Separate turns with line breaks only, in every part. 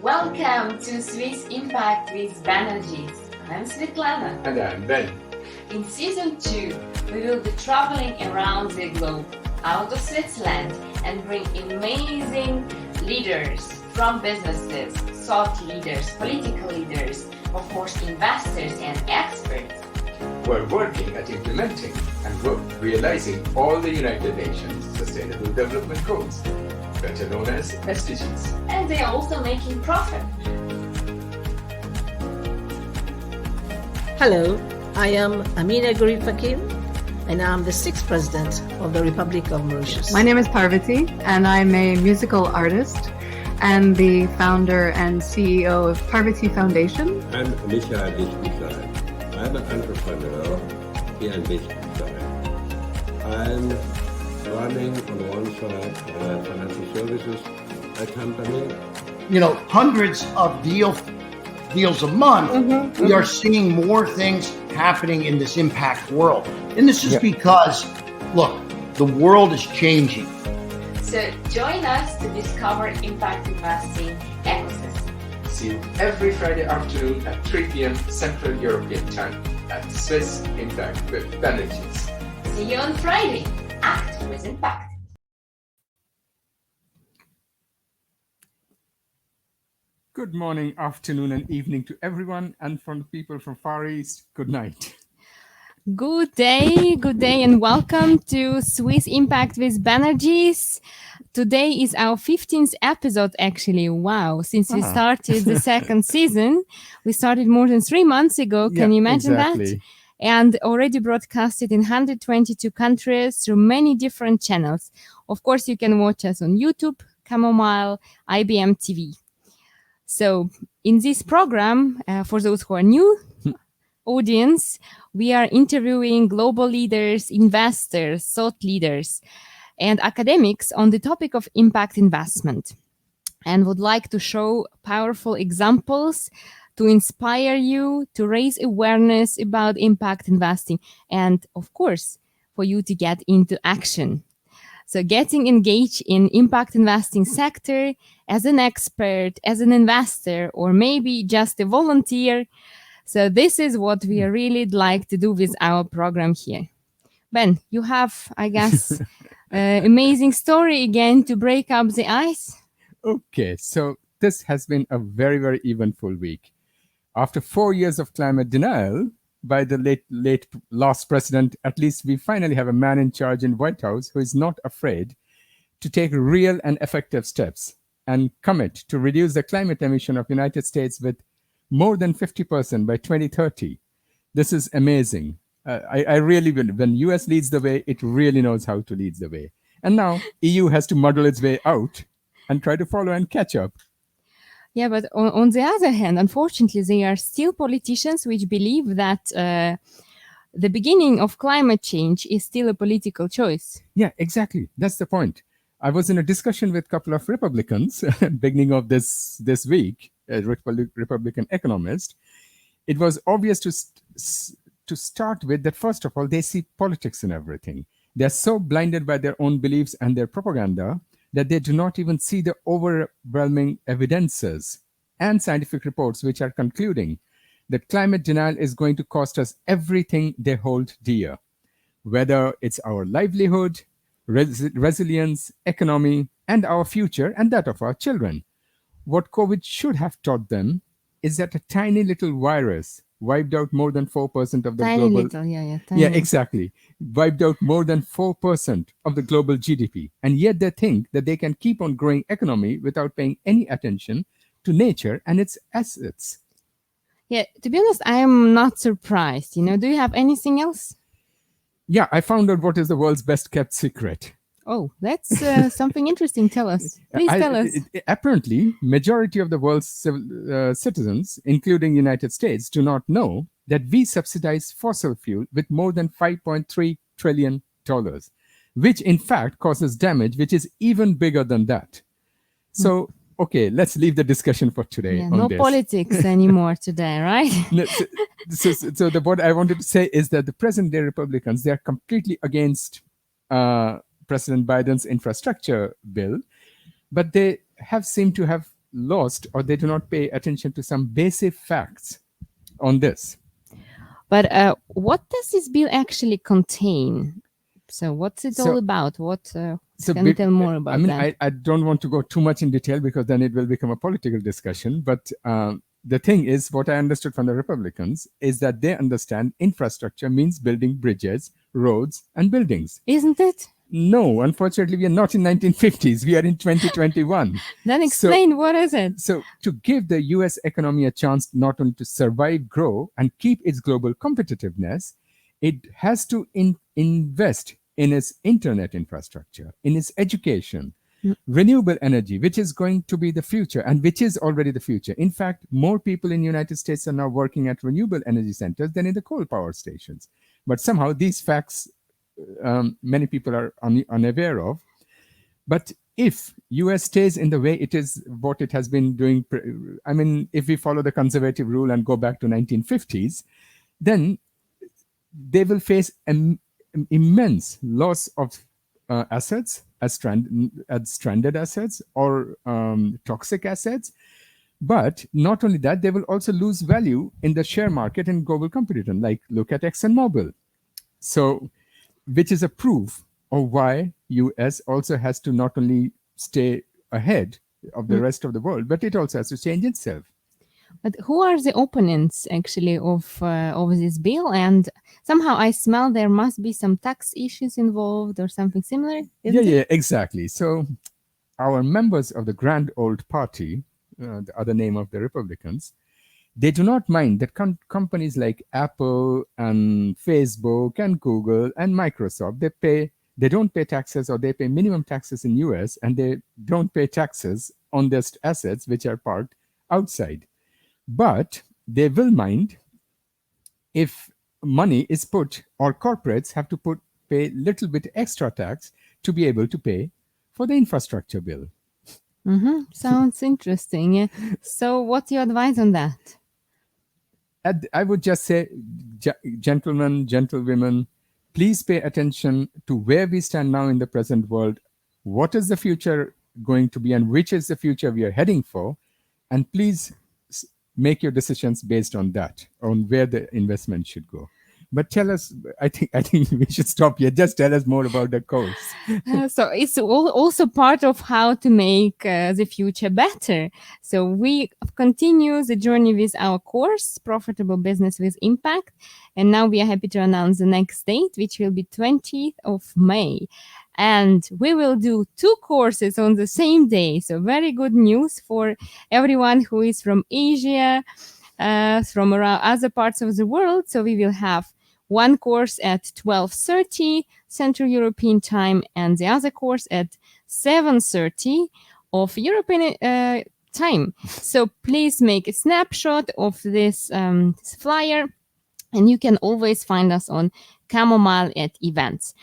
Welcome to Swiss Impact with Banerjis. I'm Sveta.
And I'm Ben.
In Season 2, we will be traveling around the globe, out of Switzerland, and bring amazing leaders from businesses, thought leaders, political leaders, of course investors and experts.
We're working at implementing and realizing all the United Nations Sustainable Development Goals, better known as SDGs.
And they are also making profit.
Hello, I am Amina Gurib Fakir, and I'm the 6th President of the Republic of Mauritius.
My name is Parvati, and I'm a musical artist and the founder and CEO of Parvati Foundation.
I'm Michael Lichtenstein. I'm an entrepreneur here in Liechtenstein. I'm running on one side a financial services company.
Hundreds of deals a month. We are seeing more things happening in this impact world. And this is because, look, the world is changing.
So join us to discover impact investing ecosystem.
See you every Friday afternoon at 3 p.m. Central European Time at Swiss Impact with Banerjis.
See you on Friday. Act with impact.
Good morning, afternoon, and evening to everyone, and from the people from Far East, good night.
Good day, and welcome to Swiss Impact with Banerjis. Today is our 15th episode, actually. Wow, since we started the second season. We started more than 3 months ago. Can you imagine that? And already broadcasted in 122 countries through many different channels. Of course, you can watch us on YouTube, Chamomile, IBM TV. So in this program, for those who are new audience, we are interviewing global leaders, investors, thought leaders, and academics on the topic of impact investment, and would like to show powerful examples to inspire you, to raise awareness about impact investing, and of course, for you to get into action. So getting engaged in impact investing sector as an expert, as an investor, or maybe just a volunteer. So this is what we really like to do with our program here. Ben, you have, I guess, amazing story again to break up the ice.
Okay, so this has been a very, very eventful week. After 4 years of climate denial by the late last president, at least we finally have a man in charge in White House who is not afraid to take real and effective steps and commit to reduce the climate emission of United States with more than 50% by 2030. This is amazing. I really, when US leads the way, it really knows how to lead the way. And now EU has to muddle its way out and try to follow and catch up.
Yeah, but on the other hand, unfortunately, there are still politicians which believe that the beginning of climate change is still a political choice.
Yeah, exactly. That's the point. I was in a discussion with a couple of Republicans beginning of this week, a Republican economist. It was obvious to start with that, first of all, they see politics in everything. They're so blinded by their own beliefs and their propaganda that they do not even see the overwhelming evidences and scientific reports which are concluding that climate denial is going to cost us everything they hold dear, whether it's our livelihood, resilience, economy, and our future and that of our children. What COVID should have taught them is that a tiny little virus wiped out more than 4% of the global...
Tiny.
Yeah, exactly. Wiped out more than 4% of the global GDP. And yet they think that they can keep on growing economy without paying any attention to nature and its assets.
Yeah, to be honest, I am not surprised. Do you have anything else?
Yeah, I found out what is the world's best kept secret.
Oh, that's something interesting. Tell us. Please tell us.
Apparently, majority of the world's citizens, including United States, do not know that we subsidize fossil fuel with more than $5.3 trillion, which in fact causes damage, which is even bigger than that. So, okay, let's leave the discussion for today.
Yeah, no politics anymore today, right?
So what I wanted to say is that the present-day Republicans, they are completely against President Biden's infrastructure bill, but they have seemed to have lost or they do not pay attention to some basic facts on this.
But what does this bill actually contain? So what's it all about? Can you tell more about that?
I don't want to go too much in detail because then it will become a political discussion. But the thing is, what I understood from the Republicans is that they understand infrastructure means building bridges, roads, and buildings.
Isn't it?
No, unfortunately, we are not in 1950s. We are in 2021.
Then explain what is it?
So to give the US economy a chance not only to survive, grow, and keep its global competitiveness, it has to invest in its internet infrastructure, in its education, renewable energy, which is going to be the future and which is already the future. In fact, more people in the United States are now working at renewable energy centers than in the coal power stations. But somehow these facts many people are unaware of. But if US stays in the way it is, what it has been doing, if we follow the conservative rule and go back to 1950s, then they will face an immense loss of assets as stranded assets or toxic assets. But not only that, they will also lose value in the share market and global competition. Like look at ExxonMobil. So which is a proof of why US also has to not only stay ahead of the rest of the world, but it also has to change itself.
But who are the opponents actually of this bill? And somehow I smell there must be some tax issues involved or something similar.
Yeah, exactly. So our members of the Grand Old Party, the other name of the Republicans, they do not mind that companies like Apple and Facebook and Google and Microsoft, they don't pay taxes, or they pay minimum taxes in US, and they don't pay taxes on their assets which are parked outside. But they will mind if money is put, or corporates have to pay little bit extra tax to be able to pay for the infrastructure bill.
Sounds interesting. Yeah. So what's your advice on that?
I would just say, gentlemen, gentlewomen, please pay attention to where we stand now in the present world. What is the future going to be, and which is the future we are heading for? And please make your decisions based on that, on where the investment should go. But tell us, I think we should stop here. Just tell us more about the course.
So it's also part of how to make the future better. So we continue the journey with our course, Profitable Business with Impact. And now we are happy to announce the next date, which will be 20th of May. And we will do 2 courses on the same day. So very good news for everyone who is from Asia, from around other parts of the world. So we will have one course at 12:30 Central European Time and the other course at 7:30 of European time. So please make a snapshot of this flyer, and you can always find us on Chamomile at events.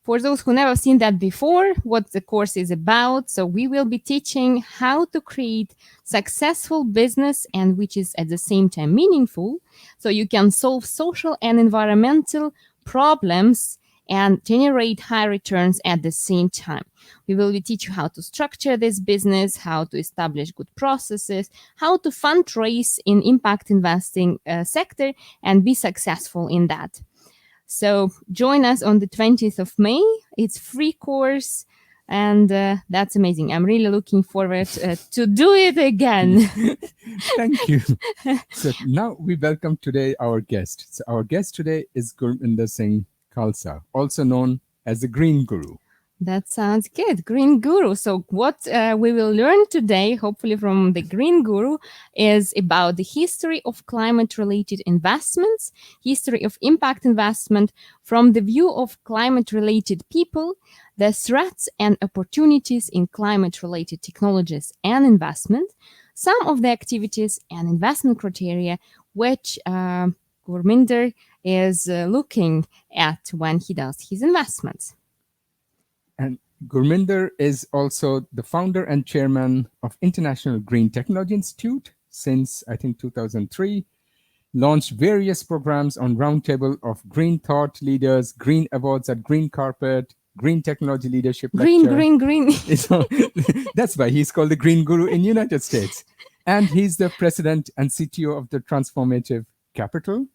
For those who never seen that before, what the course is about, so we will be teaching how to create successful business and which is at the same time meaningful. So you can solve social and environmental problems and generate high returns at the same time. We will teach you how to structure this business, how to establish good processes, how to fundraise in impact investing sector and be successful in that. So join us on the 20th of May. It's free course, and that's amazing. I'm really looking forward to do it again.
Thank you. So now we welcome today our guest. So our guest today is Gurminder Singh Khalsa, also known as the Green Guru.
That sounds good. Green Guru. So what we will learn today, hopefully from the Green Guru, is about the history of climate-related investments, history of impact investment from the view of climate-related people, the threats and opportunities in climate-related technologies and investment, some of the activities and investment criteria which Gurminder is looking at when he does his investments.
And Gurminder is also the founder and chairman of International Green Technology Institute since, I think, 2003, launched various programs on roundtable of green thought leaders, green awards at Green Carpet, Green Technology Leadership
Green,
Lecture.
green.
So, that's why he's called the Green Guru in United States. And he's the president and CTO of the Transformative Capital,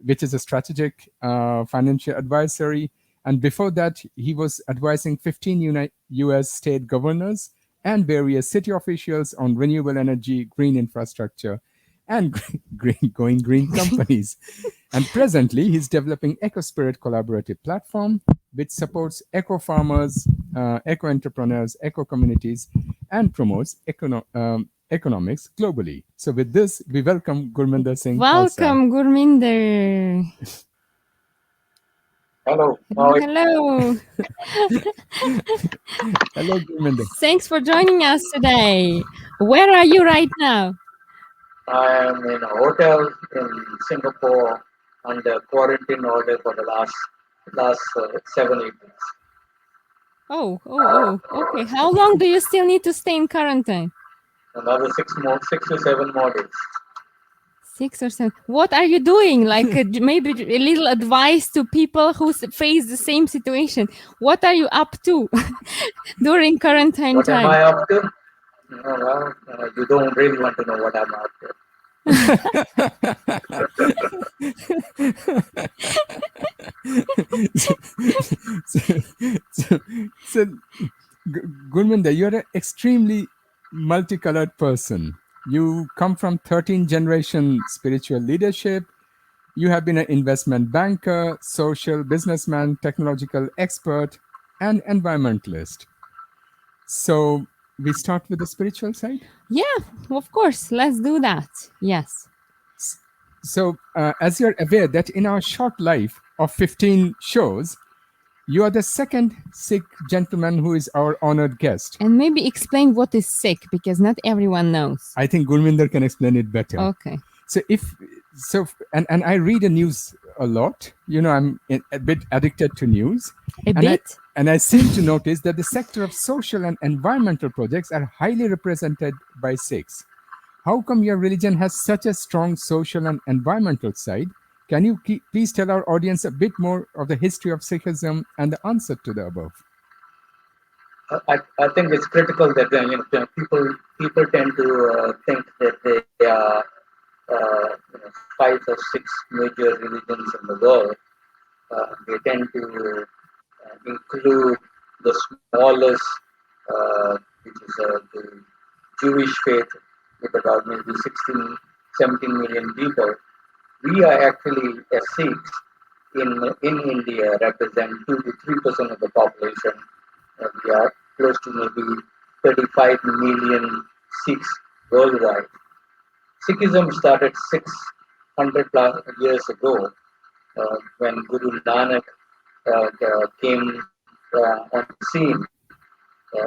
which is a strategic financial advisory. And before that, he was advising 15 US state governors and various city officials on renewable energy, green infrastructure, and going green companies. And presently, he's developing EcoSpirit collaborative platform, which supports eco farmers, eco entrepreneurs, eco communities, and promotes economics globally. So with this, we welcome Gurminder Singh Khalsa.
Welcome, Gurminder.
Hello.
Hello.
Hello, Gurminder.
Thanks for joining us today. Where are you right now?
I am in a hotel in Singapore under quarantine order for the last 7-8 weeks.
Oh, okay. How long do you still need to stay in quarantine?
Another 6 to 7 more days.
6 or 7. What are you doing? Like maybe a little advice to people who face the same situation. What are you up to during quarantine
What
time?
am I up to? You don't really want to know what I'm up to.
So, Gurminder, you're an extremely multicolored person. You come from 13th generation spiritual leadership. You have been an investment banker, social businessman, technological expert, and environmentalist. So we start with the spiritual side?
Yeah, of course. Let's do that. Yes.
So as you're aware that in our short life of 15 shows, you are the second Sikh gentleman who is our honored guest.
And maybe explain what is Sikh, because not everyone knows.
I think Gurminder can explain it better.
Okay.
So and I read the news a lot. You know, I'm a bit addicted to news. And I seem to notice that the sector of social and environmental projects are highly represented by Sikhs. How come your religion has such a strong social and environmental side? Can you please tell our audience a bit more of the history of Sikhism and the answer to the above?
I think it's critical that people tend to think that they are 5 or 6 major religions in the world. They tend to include the smallest, which is the Jewish faith, with about maybe 16, 17 million people. We are actually, as Sikhs in India, represent 2 to 3% of the population. We are close to maybe 35 million Sikhs worldwide. Sikhism started 600 plus years ago when Guru Nanak came on the scene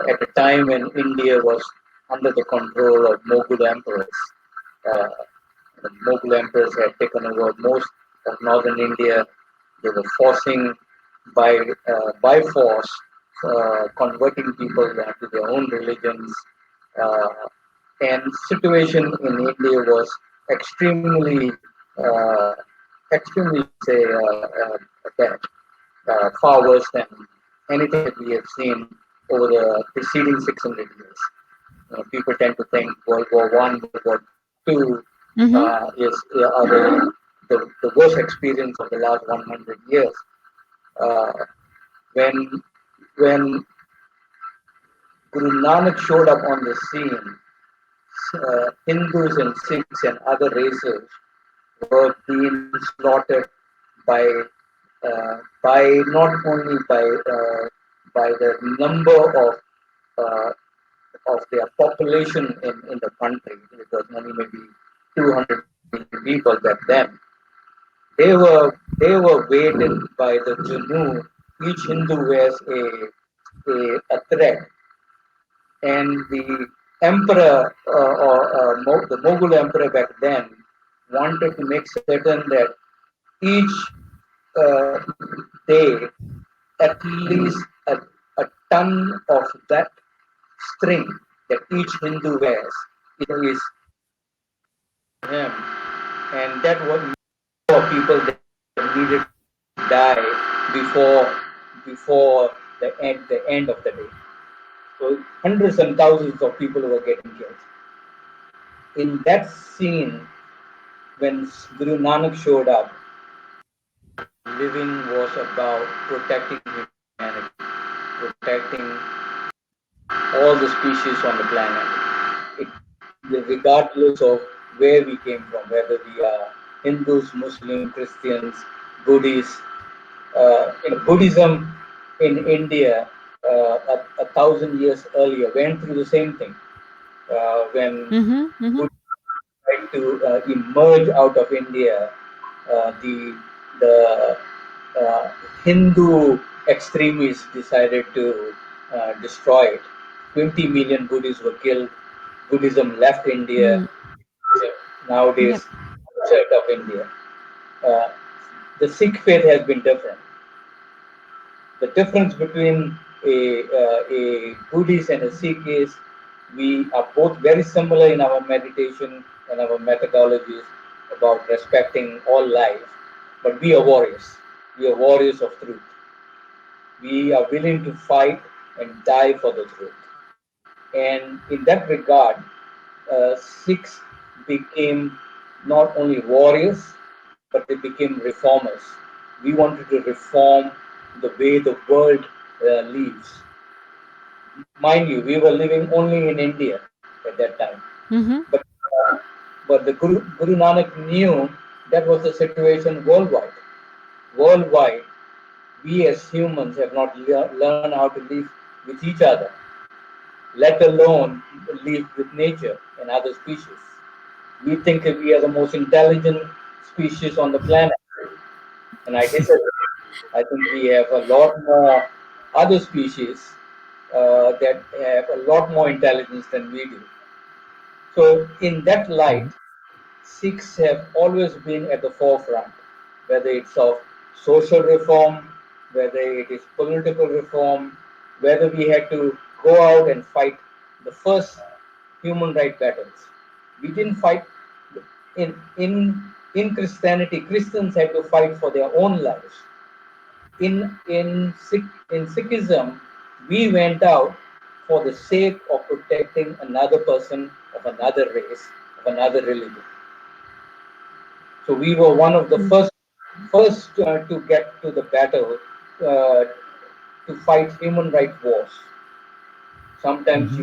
at a time when India was under the control of Mughal emperors. The Mughal emperors had taken over most of northern India. They were forcing by force, converting people to their own religions. And situation in India was extremely bad, far worse than anything that we have seen over the preceding 600 years. People tend to think World War I, World War II is the worst experience of the last 100 years. When Guru Nanak showed up on the scene, Hindus and Sikhs and other races were being slaughtered by not only by the number of their population in the country. It was only maybe 200 million people back then. They were weighted by the Janu. Each Hindu wears a thread, and the emperor or the Mughal emperor back then wanted to make certain that each day at least a ton of that string that each Hindu wears is him, and that was for people that needed to die before the end of the day. So hundreds and thousands of people were getting killed. In that scene, when Guru Nanak showed up, living was about protecting humanity, protecting all the species on the planet. Regardless of where we came from, whether we are Hindus, Muslims, Christians, Buddhists. Buddhism in India 1,000 years earlier went through the same thing. When Buddhism tried to emerge out of India, the Hindu extremists decided to destroy it. 20 million Buddhists were killed. Buddhism left India. Nowadays, outside of India. The Sikh faith has been different. The difference between a Buddhist and a Sikh is we are both very similar in our meditation and our methodologies about respecting all life, but we are warriors. We are warriors of truth. We are willing to fight and die for the truth. And in that regard, Sikhs became not only warriors, but they became reformers. We wanted to reform the way the world lives. Mind you, we were living only in India at that time. But the Guru Nanak knew that was the situation worldwide. Worldwide, we as humans have not learned how to live with each other, let alone live with nature and other species. We think that we are the most intelligent species on the planet, and I disagree. I think we have a lot more other species that have a lot more intelligence than we do. So, in that light, Sikhs have always been at the forefront, whether it's of social reform, whether it is political reform, whether we had to go out and fight the first human rights battles. We didn't fight in Christianity. Christians had to fight for their own lives. In Sikhism, we went out for the sake of protecting another person of another race, of another religion. So we were one of the first to get to the battle to fight human rights wars. Sometimes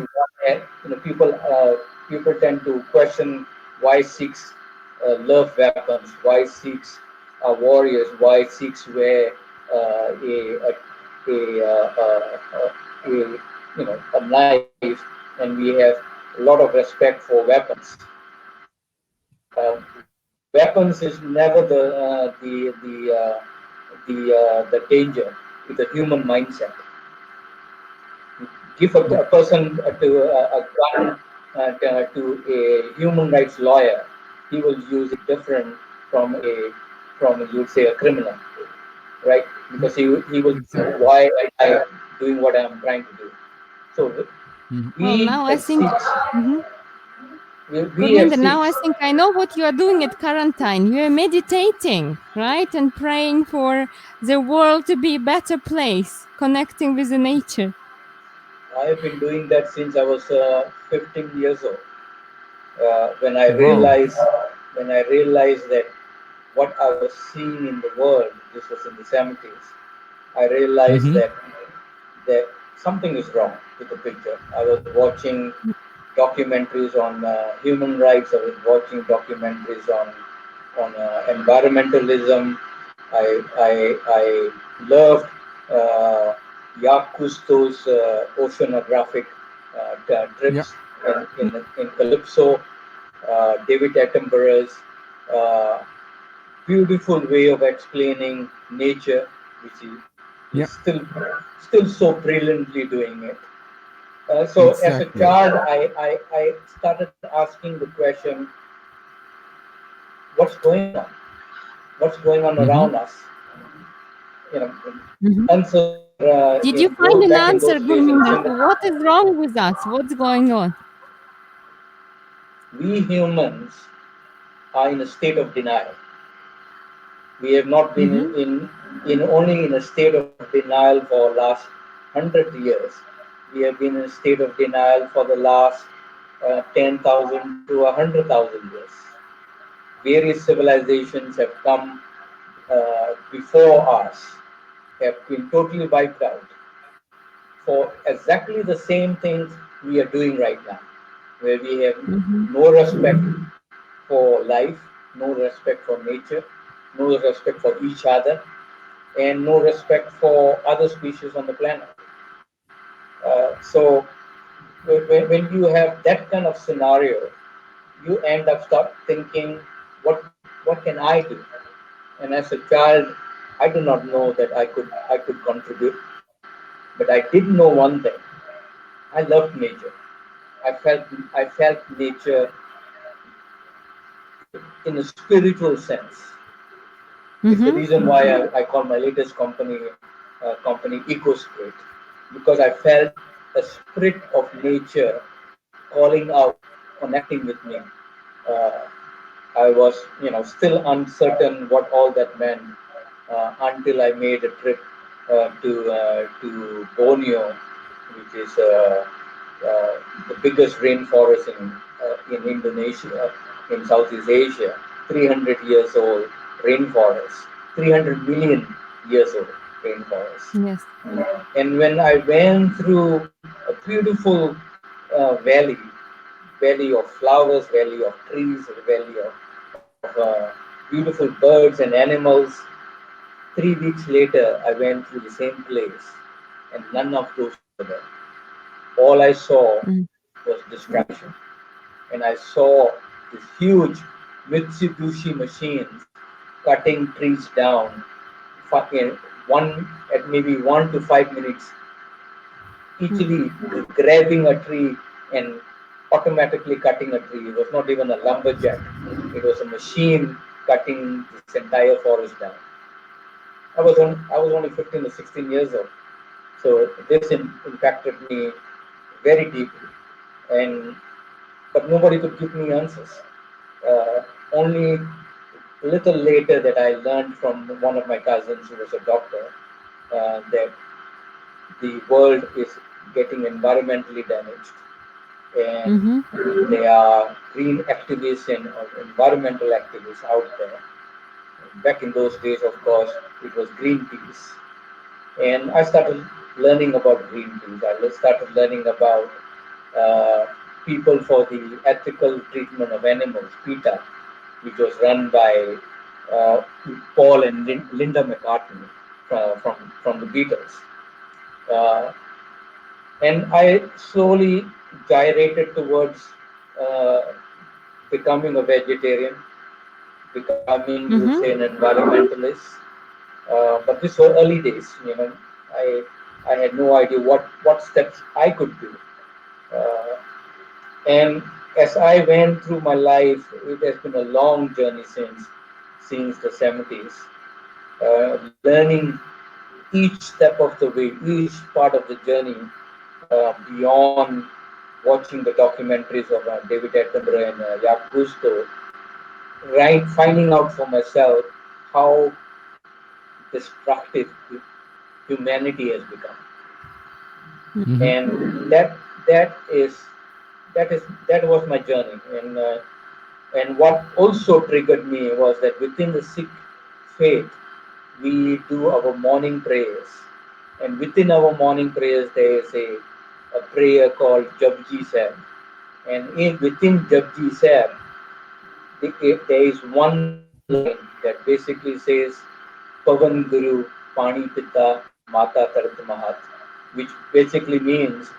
people tend to question why Sikhs love weapons, why Sikhs are warriors, why Sikhs wear a knife, and we have a lot of respect for weapons. Weapons is never the danger. It's a human mindset. Give a person a gun to a human rights lawyer, he will use it different from you'd say a criminal, right? Because he will say, why am I doing what I'm trying to do? So
now I think. Kurminder, now I think I know what you are doing at quarantine. You are meditating, right? And praying for the world to be a better place, connecting with the nature.
I have been doing that since I was 15 years old. When I realized that what I was seeing in the world, this was in the 70s, I realized that something is wrong with the picture. I was watching documentaries on human rights. I was watching documentaries on environmentalism. I loved Jacques Cousteau's oceanographic trips in Calypso. David Attenborough's beautiful way of explaining nature, which is still so brilliantly doing it. So as a child, I started asking the question, what's going on? What's going on around us? Answer.
Did you find an answer, Gurminder? What is wrong with us? What's going on?
We humans are in a state of denial. We have not been only in a state of denial for the last 100 years, we have been in a state of denial for the last 10,000 to 100,000 years. Various civilizations have come before us, have been totally wiped out for exactly the same things we are doing right now, where we have no respect for life, no respect for nature, no respect for each other, and no respect for other species on the planet. So when you have that kind of scenario, you end up start thinking, what can I do? And as a child, I did not know that I could contribute, but I did know one thing. I loved nature. I felt nature in a spiritual sense. It's the reason why I call my latest company EcoSpirit, because I felt a spirit of nature calling out, connecting with me. Uh, I was, still uncertain what all that meant until I made a trip to Borneo, which is the biggest rainforest in Indonesia, in Southeast Asia, 300 years old rainforest, 300 million years old rainforest.
Yes.
And when I went through a beautiful valley of flowers, valley of trees, a valley of beautiful birds and animals. 3 weeks later, I went through the same place, and none of those were there. All I saw was destruction, and I saw these huge Mitsubishi machines cutting trees down, one at maybe 1 to 5 minutes, easily grabbing a tree and automatically cutting a tree. It was not even a lumberjack; it was a machine cutting this entire forest down. I was only 15 or 16 years old, so this impacted me very deeply. And but nobody could give me answers. Only a little later that I learned from one of my cousins who was a doctor that the world is getting environmentally damaged, and there are green activists and environmental activists out there. Back in those days, of course, it was Greenpeace. And I started learning about Greenpeace. I started learning about uh, People for the Ethical Treatment of Animals, PETA, which was run by Paul and Linda McCartney from the Beatles. Uh, and I slowly gyrated towards uh, becoming a vegetarian, becoming, you would say, an environmentalist. But these were early days. I had no idea what steps I could do. And as I went through my life, it has been a long journey since the 70s, learning each step of the way, each part of the journey, beyond watching the documentaries of David Attenborough and Jacques Cousteau, right, finding out for myself how destructive humanity has become. And that was my journey. And what also triggered me was that within the Sikh faith, we do our morning prayers, and within our morning prayers there is a prayer called Japji Sahib, and within Japji Sahib there is one line that basically says Pavan Guru Pani Pita Mata Tarat Mahat, which basically means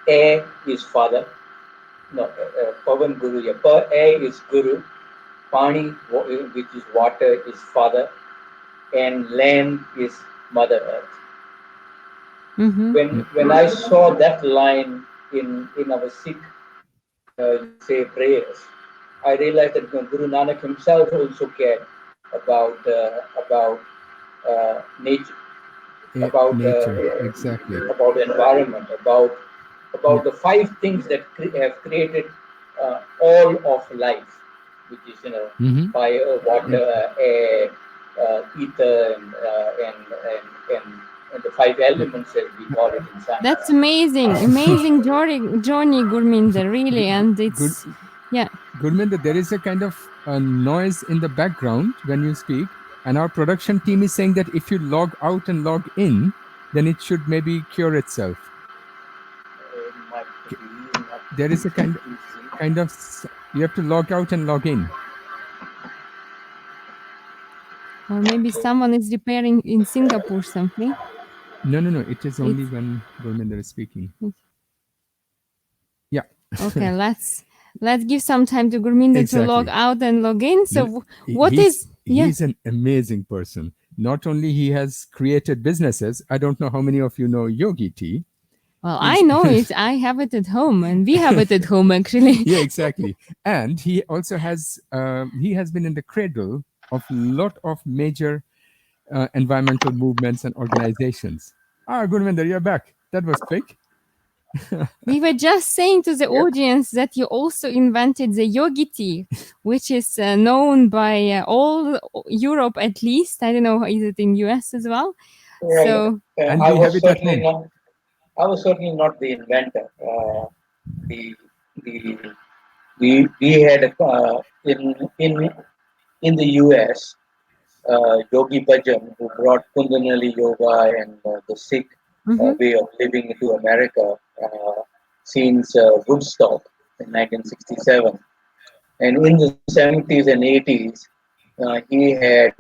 air is father. No, Pavan Guru, yeah. Air is Guru, Pani, which is water, is father, and land is Mother Earth. When I saw that line in our Sikh say prayers, I realized that Guru Nanak himself also cared about nature, about
exactly,
about environment, about the 5 things that have created all of life, which is fire, water, air, ether, the 5 elements as we call it in science.
That's amazing journey, Gurminder, really. And it's,
Gurminder, there is a kind of a noise in the background when you speak, and our production team is saying that if you log out and log in, then it should maybe cure itself. There is a kind of, you have to log out and log in.
Or maybe someone is repairing in Singapore something.
No. It is only when Gurminder is speaking. Yeah.
Okay, let's give some time to Gurminder to log out and log in. So
he's an amazing person. Not only he has created businesses. I don't know how many of you know Yogiti.
Well, I know it. I have it at home, and we have it at home actually.
Yeah, exactly. And he also has he has been in the cradle of a lot of major environmental movements and organizations. Gurminder, you're back. That was quick.
We were just saying to the audience that you also invented the Yogiti, which is known by all Europe at least. I don't know, is it in US as well?
Right.
So,
and we have it at home.
I was certainly not the inventor. We had in the US, Yogi Bhajan, who brought Kundalini Yoga and the Sikh way of living into America since Woodstock in 1967. And in the 70s and 80s, he had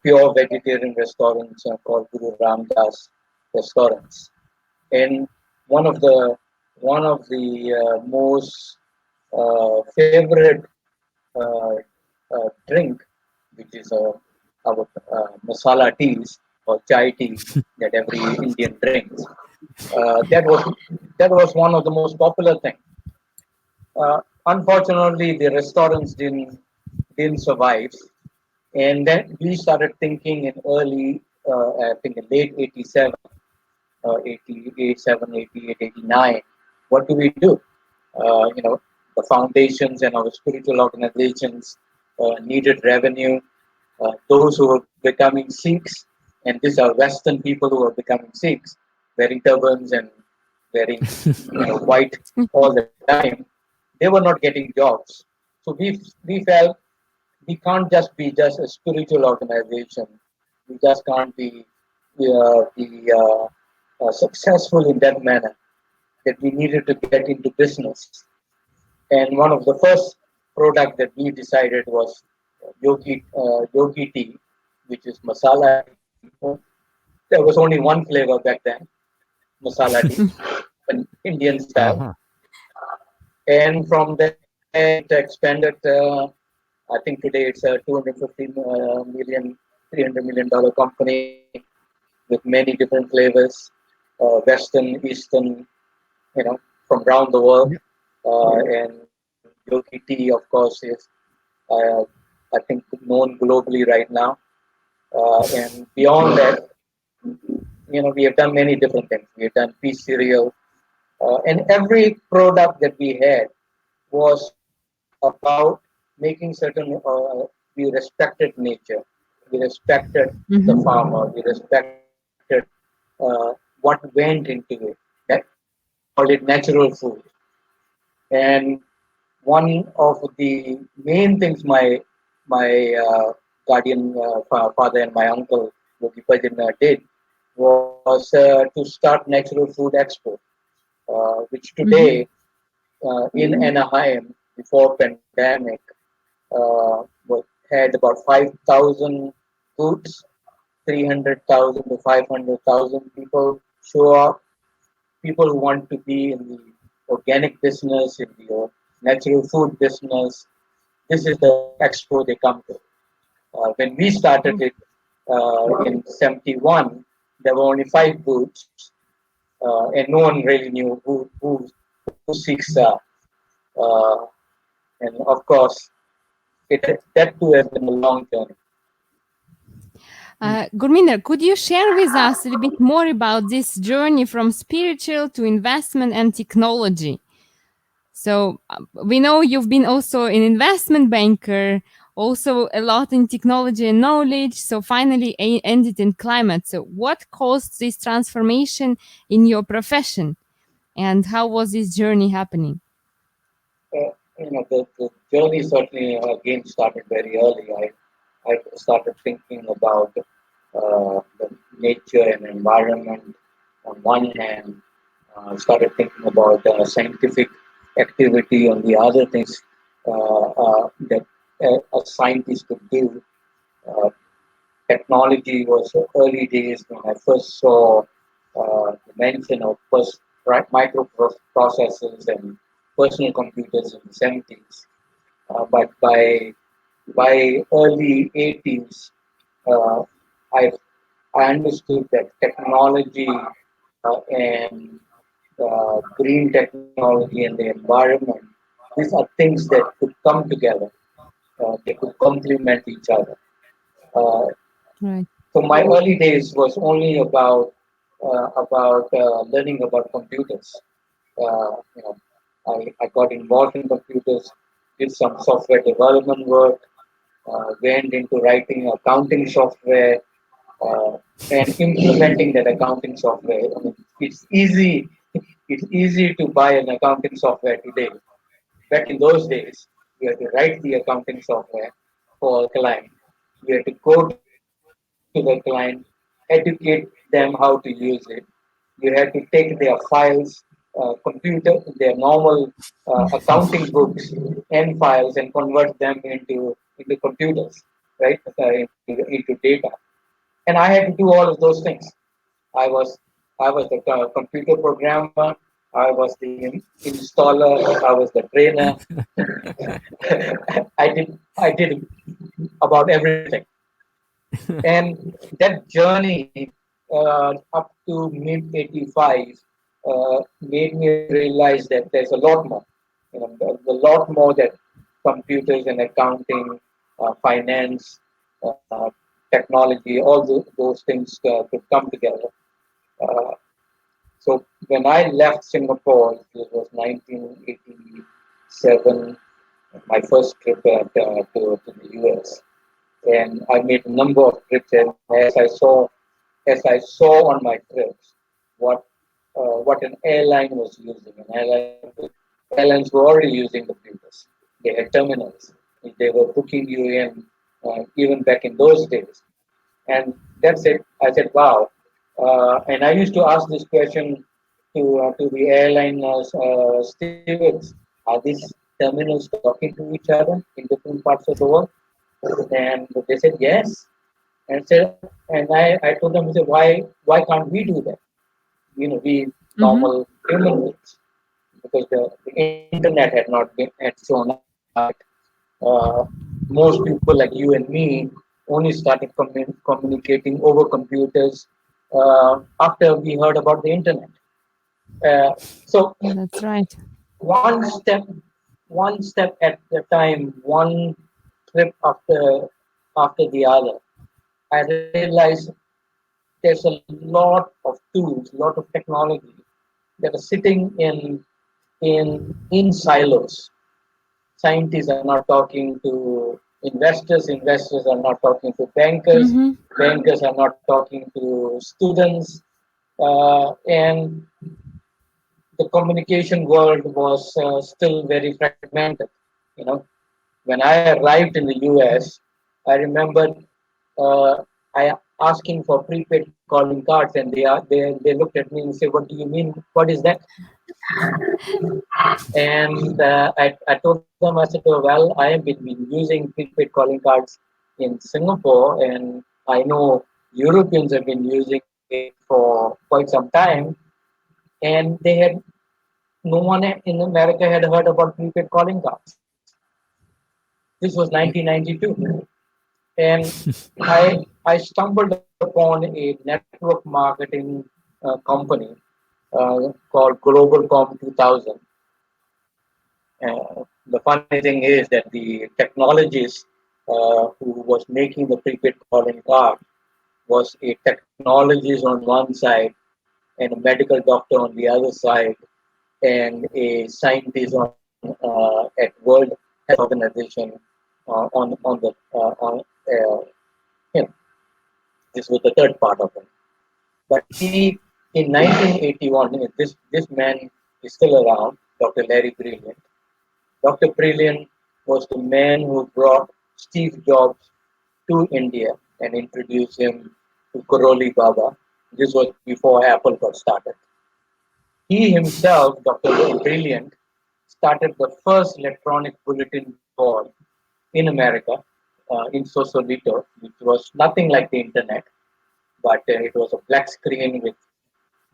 pure vegetarian restaurants called Guru Ramdas restaurants. And one of the most favorite drink, which is our masala teas or chai tea that every Indian drinks. That was one of the most popular things. Unfortunately, the restaurants didn't survive, and then we started thinking in early, I think in late 87, 88, 89. What do we do? The foundations and our spiritual organizations needed revenue. Those who were becoming Sikhs, and these are Western people who are becoming Sikhs, wearing turbans and wearing white all the time, they were not getting jobs. So we felt we can't just be a spiritual organization. We just can't be successful in that manner, that we needed to get into business. And one of the first product that we decided was Yogi tea, which is masala tea. There was only one flavor back then, masala tea, an Indian style. And from there it expanded. I think today it's a $250 million, $300 million company with many different flavors, Western, Eastern, from around the world. And Yogi tea, of course, is I think known globally right now. And beyond that, we have done many different things. We have done pea cereal, and every product that we had was about making certain we respected nature, we respected the farmer, we respected what went into it. That called it natural food. And one of the main things my guardian father and my uncle Yogi Bhajan did was to start natural food expo, which today in Anaheim before pandemic had about 5,000 booths, 300,000 to 500,000 people show up. People who want to be in the organic business, in the natural food business. This is the expo they come to. When we started it in 71, there were only 5 booths, and no one really knew who Sikhs are. And of course, that too has been a long journey.
Gurminder, could you share with us a little bit more about this journey from spiritual to investment and technology? So we know you've been also an investment banker also a lot in technology and knowledge. So finally ended in climate. So what caused this transformation in your profession, and how was this journey happening?
The journey certainly again started very early. I started thinking about the nature and environment on one hand. Started thinking about scientific activity on the other things that a scientist could do. Uh, Technology was early days when I first saw the mention of first microprocessors and personal computers in the 70s. But by early 80s, uh, I I understood that technology and green technology and the environment, these are things that could come together. They could complement each other. Uh,
Right.
so my early days was only about learning about computers. You know, I got involved in computers, did some software development work, went into writing accounting software, uh, and implementing that accounting software. I mean, it's easy. It's easy to buy an accounting software today. Back in those days, you had to write the accounting software for a client. You had to go to the client, educate them how to use it. You had to take their files, computer, their normal accounting books and files, and convert them into computers, right? Into data. And I had to do all of those things. I was I was the computer programmer. I was the installer. I was the trainer. I did about everything. And that journey up to mid 85 made me realize that there's a lot more. There's a lot more that computers and accounting, finance, technology, all those things could come together. Uh, so when I left Singapore, it was 1987, my first trip to the US, and I made a number of trips. And as I saw on my trips, what an airline was using, airlines were already using computers. They had terminals. They were booking you in even back in those days. And that's it. I said, wow. And I used to ask this question to the airline stewards: are these terminals talking to each other in different parts of the world? And they said yes. And I told them, I said, why can't we do that? We normal human beings, because the internet had shown up. Uh, Most people like you and me only started communicating over computers after we heard about the internet. So
That's right.
one step, one step at a time, one trip after the other, I realized there's a lot of tools, a lot of technology that are sitting in silos. Scientists are not talking to investors, investors are not talking to bankers, bankers are not talking to students, and the communication world was still very fragmented. You know, when I arrived in the US, I remember I asking for prepaid calling cards, and they looked at me and said, "What do you mean? What is that?" And I told them, I said, "Oh, well, I have been using prepaid calling cards in Singapore, and I know Europeans have been using it for quite some time, and no one in America had heard about prepaid calling cards." This was 1992, and I stumbled upon a network marketing company called Globalcom 2000. The funny thing is that the technologist who was making the prepaid calling card was a technologist on one side and a medical doctor on the other side, and a scientist at World Health Organization this was the third part of it. But he, in 1981, this man is still around, Dr. Larry Brilliant. Dr. Brilliant was the man who brought Steve Jobs to India and introduced him to Karoli Baba. This was before Apple got started. He himself, Dr. Brilliant, started the first electronic bulletin board in America, in Sausalito, which was nothing like the internet, but it was a black screen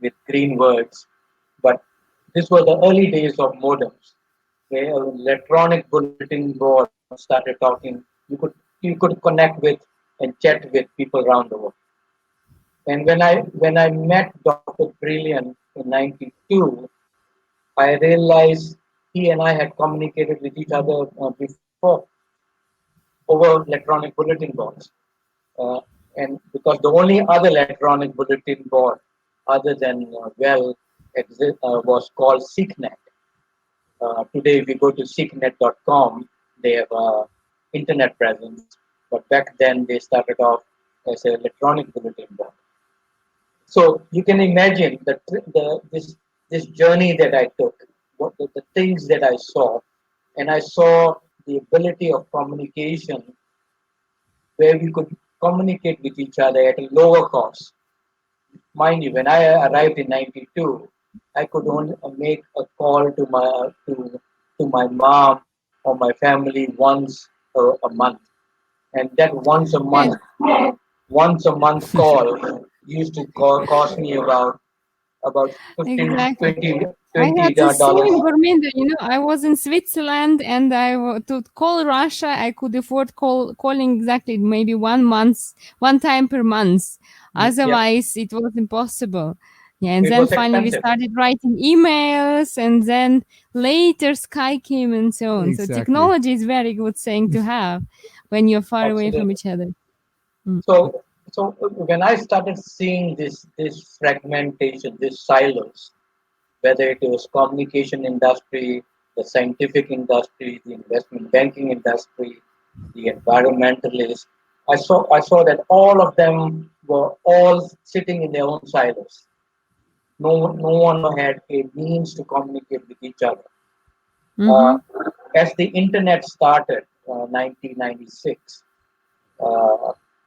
with green words. But this was the early days of modems. The electronic bulletin board started talking. You could connect with and chat with people around the world. And when I met Dr. Brilliant in '92, I realized he and I had communicated with each other before over electronic bulletin boards. And because the only other electronic bulletin board other than was called SeekNet. Today, if you go to seeknet.com, they have internet presence. But back then, they started off as an electronic bulletin board. So you can imagine that this journey that I took, the things that I saw, and I saw the ability of communication where we could communicate with each other at a lower cost. Mind you, when I arrived in '92, I could only make a call to my mom or my family once a month, and that once a month call used to cost me about 15
Exactly.
20
I had the
$20.
same, Gurminder. I was in Switzerland, and to call Russia, I could afford calling exactly maybe one time per month. Otherwise, it was impossible. Yeah, and
It
then
was
finally we
expensive.
started writing emails, and then later Sky came and so on. So
Exactly.
technology is very good thing to have when you're far away from each other.
So when I started seeing this fragmentation, these silos, whether it was communication industry, the scientific industry, the investment banking industry, the environmentalists, I saw that all of them were all sitting in their own silos. No one had a means to communicate with each other. As the internet started, 1996,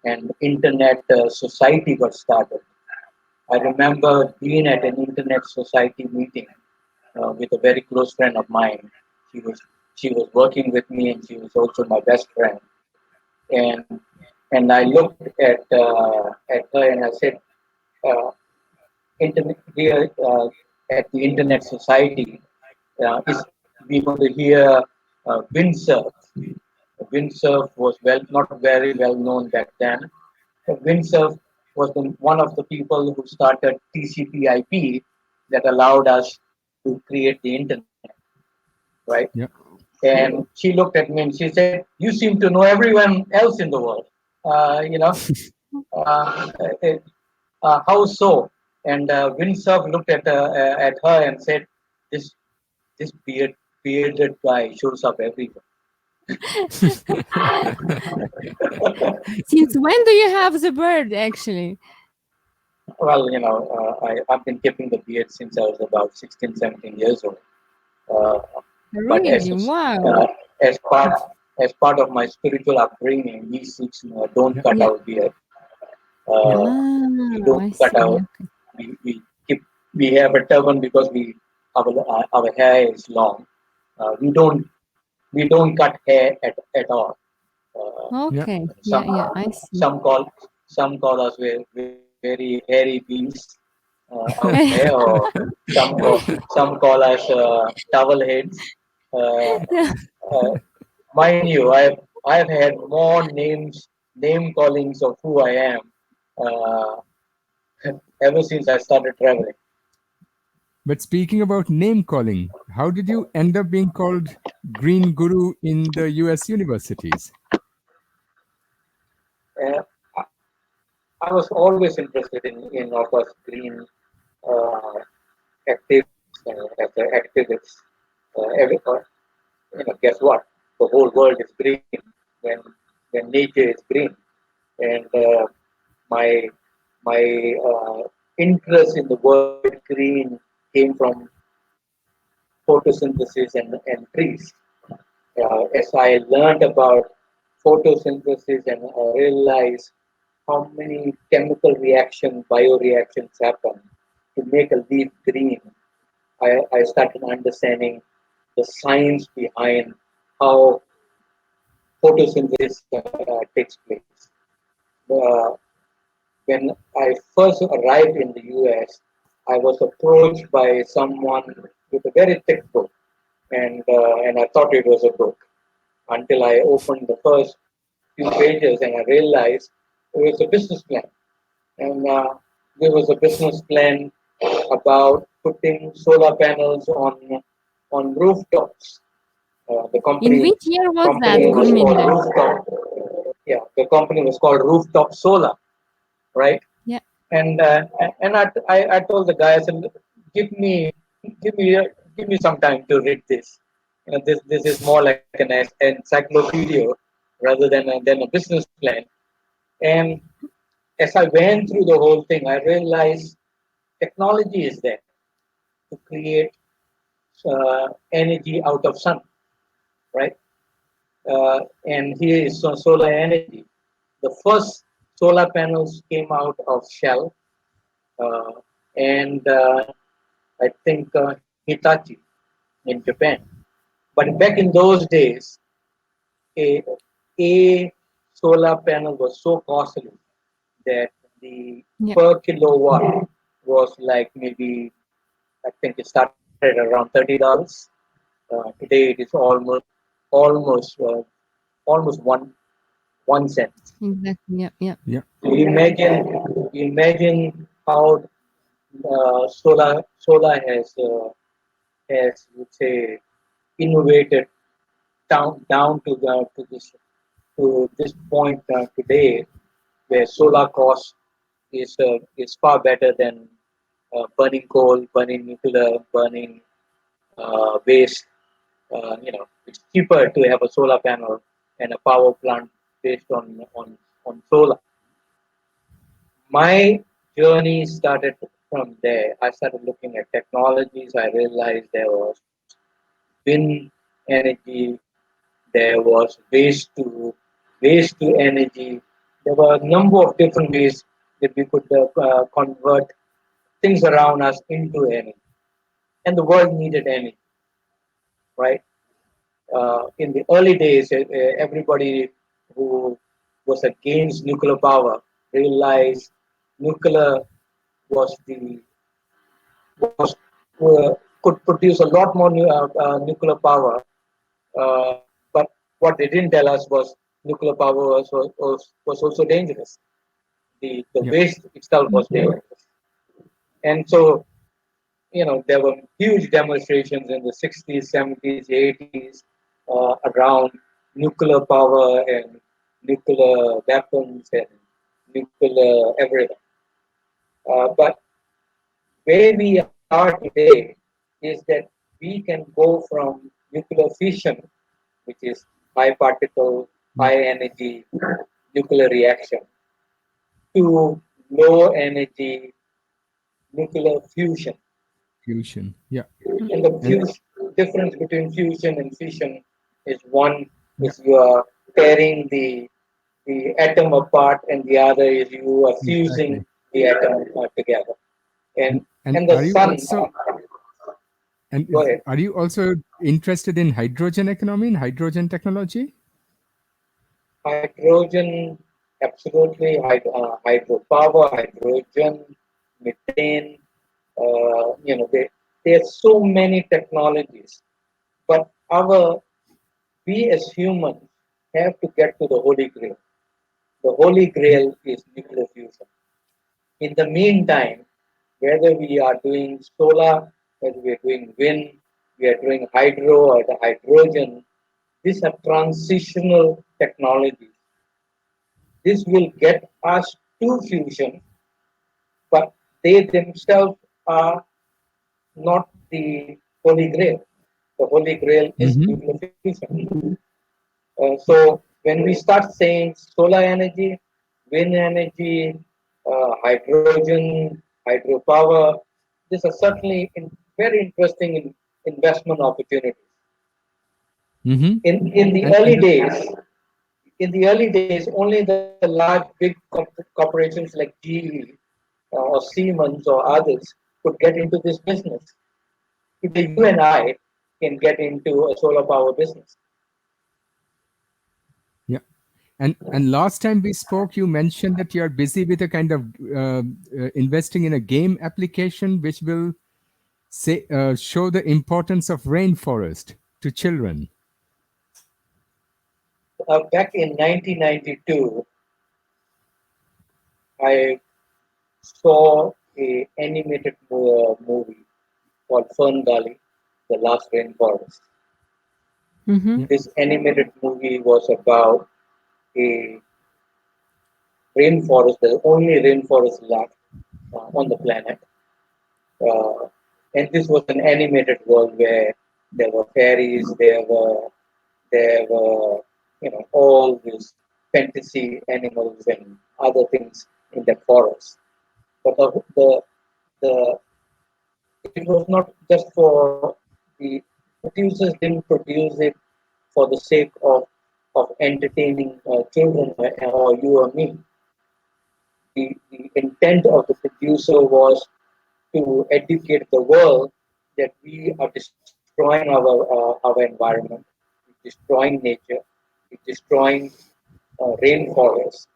and internet society got started. I remember being at an internet society meeting with a very close friend of mine. She was working with me, and she was also my best friend. And I looked at her and I said, internet here at the internet society is we going to hear windsurf. Windsurf was not very well known back then. Windsurf was one of the people who started TCP/IP that allowed us to create the internet, right?
Yeah.
And she looked at me and she said, "You seem to know everyone else in the world. How so?" And Windsurf looked at her and said, "This bearded guy shows up everywhere."
Since when do you have the bird, actually?
Well, I've been keeping the beard since I was about 16, 17 years old.
Really? Wow.
As part of my spiritual upbringing, we Sikhs don't cut our beard. We don't cut out. We have a turban because our hair is long. We don't cut hair at all.
Okay. I see.
Some call us very hairy beings out there, or some call us towel heads. Mind you, I've had more name callings of who I am ever since I started traveling.
But speaking about name calling, how did you end up being called Green Guru in the US universities?
I was always interested in of us green activists. Guess what? The whole world is green. when nature is green. And my interest in the word green came from photosynthesis and trees. As I learned about photosynthesis and realized how many chemical reactions, bioreactions happen to make a leaf green, I started understanding the science behind how photosynthesis takes place. Uh, when I first arrived in the US, I was approached by someone with a very thick book, and I thought it was a book until I opened the first few pages and I realized it was a business plan. And there was a business plan about putting solar panels on rooftops. The
In which year was that,
company was called
Gurminder?
Rooftop. Yeah, the company was called Rooftop Solar, right?
Yeah.
And I told the guy, I said, give me give me give me some time to read this. This is more like an encyclopedia rather than a business plan. And as I went through the whole thing, I realized technology is there to create energy out of sun, right? And here is solar energy. The first solar panels came out of Shell, uh, and I think Hitachi in Japan. But back in those days, a, a solar panel was so costly that the
Yeah.
per kilowatt was like maybe, I think it started around $30. Today it is almost almost one cent.
Exactly. Yeah. Yeah.
Yeah.
So imagine how solar has, let's say, innovated down to this point today, where solar cost is far better than burning coal, burning nuclear, burning waste. It's cheaper to have a solar panel and a power plant based on solar. My journey started from there. I started looking at technologies. I realized there was wind energy, there was waste to energy. There were a number of different ways that we could convert things around us into energy. And the world needed energy, right? In the early days, everybody who was against nuclear power realized nuclear was the was could produce a lot more nuclear power. But what they didn't tell us was nuclear power was also dangerous. The
Yeah.
waste itself was dangerous. And so, there were huge demonstrations in the 60s, 70s, 80s around nuclear power and nuclear weapons and nuclear everything. But where we are today is that we can go from nuclear fission, which is high particle, high energy nuclear reaction, to low energy nuclear fusion.
Fusion. Yeah.
And the
And
difference between fusion and fission is one
yeah.
is you are tearing the atom apart, and the other is you are fusing
Exactly.
the atom together. And
And
and the
are you
sun.
also
Go ahead.
are you also interested in hydrogen economy and hydrogen technology?
Hydrogen, absolutely. Hydropower, hydrogen, methane. There's so many technologies, but we as humans have to get to the holy grail. The holy grail is nuclear fusion. In the meantime, whether we are doing solar, whether we are doing wind, we are doing hydro or the hydrogen, these are transitional technologies. This will get us to fusion, but they themselves are not the holy grail. The holy grail is
Mm-hmm.
nuclear fusion. So when we start saying solar energy, wind energy, hydrogen, hydropower, these are certainly very interesting investment opportunities.
Mm-hmm.
In the early days, only the large big corporations like GE or Siemens or others could get into this business. Today, you and I can get into a solar power business.
Yeah. And last time we spoke, you mentioned that you are busy with a kind of investing in a game application which will show the importance of rainforest to children.
Back in 1992, I saw a animated movie called Fern Gully, The Last Rainforest.
Mm-hmm.
This animated movie was about a rainforest, the only rainforest left on the planet. And this was an animated world where there were fairies, there were all these fantasy animals and other things in that forest. But the it was not just for the producers didn't produce it for the sake of entertaining children or you or me. The intent of the producer was to educate the world that we are destroying our environment, we're destroying nature, we're destroying rainforests.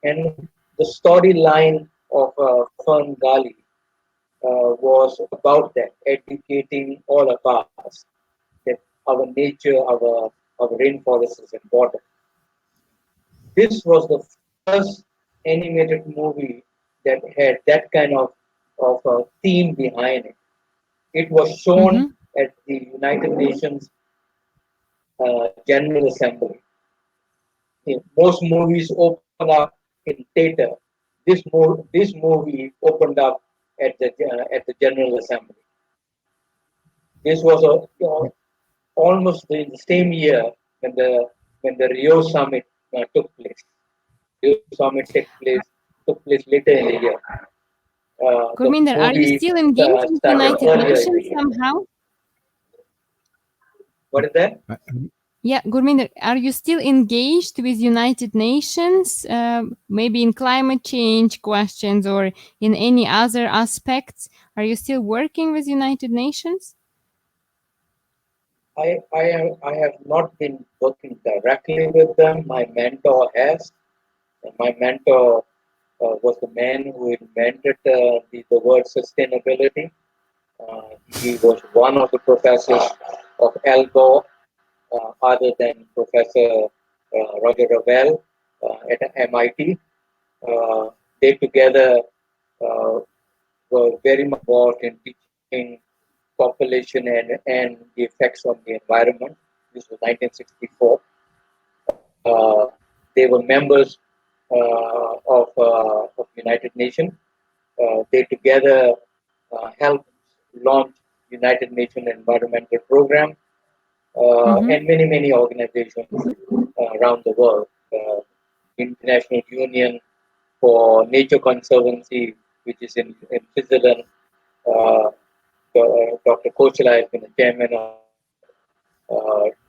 And the storyline of Fern Gully was about that, educating all of us that our nature, our rainforest is important. This was the first animated movie that had that kind of theme behind it. It was shown at the United Nations General Assembly. Most movies open up in theater. This movie opened up at the General Assembly. This was almost in the same year when the Rio Summit took place. Rio Summit took place later in the year.
Gurminder, are you still engaged with the United Nations somehow?
What is that?
Yeah, Gurminder, are you still engaged with United Nations, maybe in climate change questions or in any other aspects? Are you still working with United Nations?
I have not been working directly with them. My mentor has. And my mentor was the man who invented the word sustainability. He was one of the professors of Al Gore, other than Professor Roger Revelle at MIT. They together were very much involved in teaching population and the effects on the environment. This was 1964. They were members of United Nations. They together helped launch United Nations Environmental Program and many organizations around the world. International Union for Nature Conservancy, which is in Switzerland. Dr. Kochalai has been the chairman of.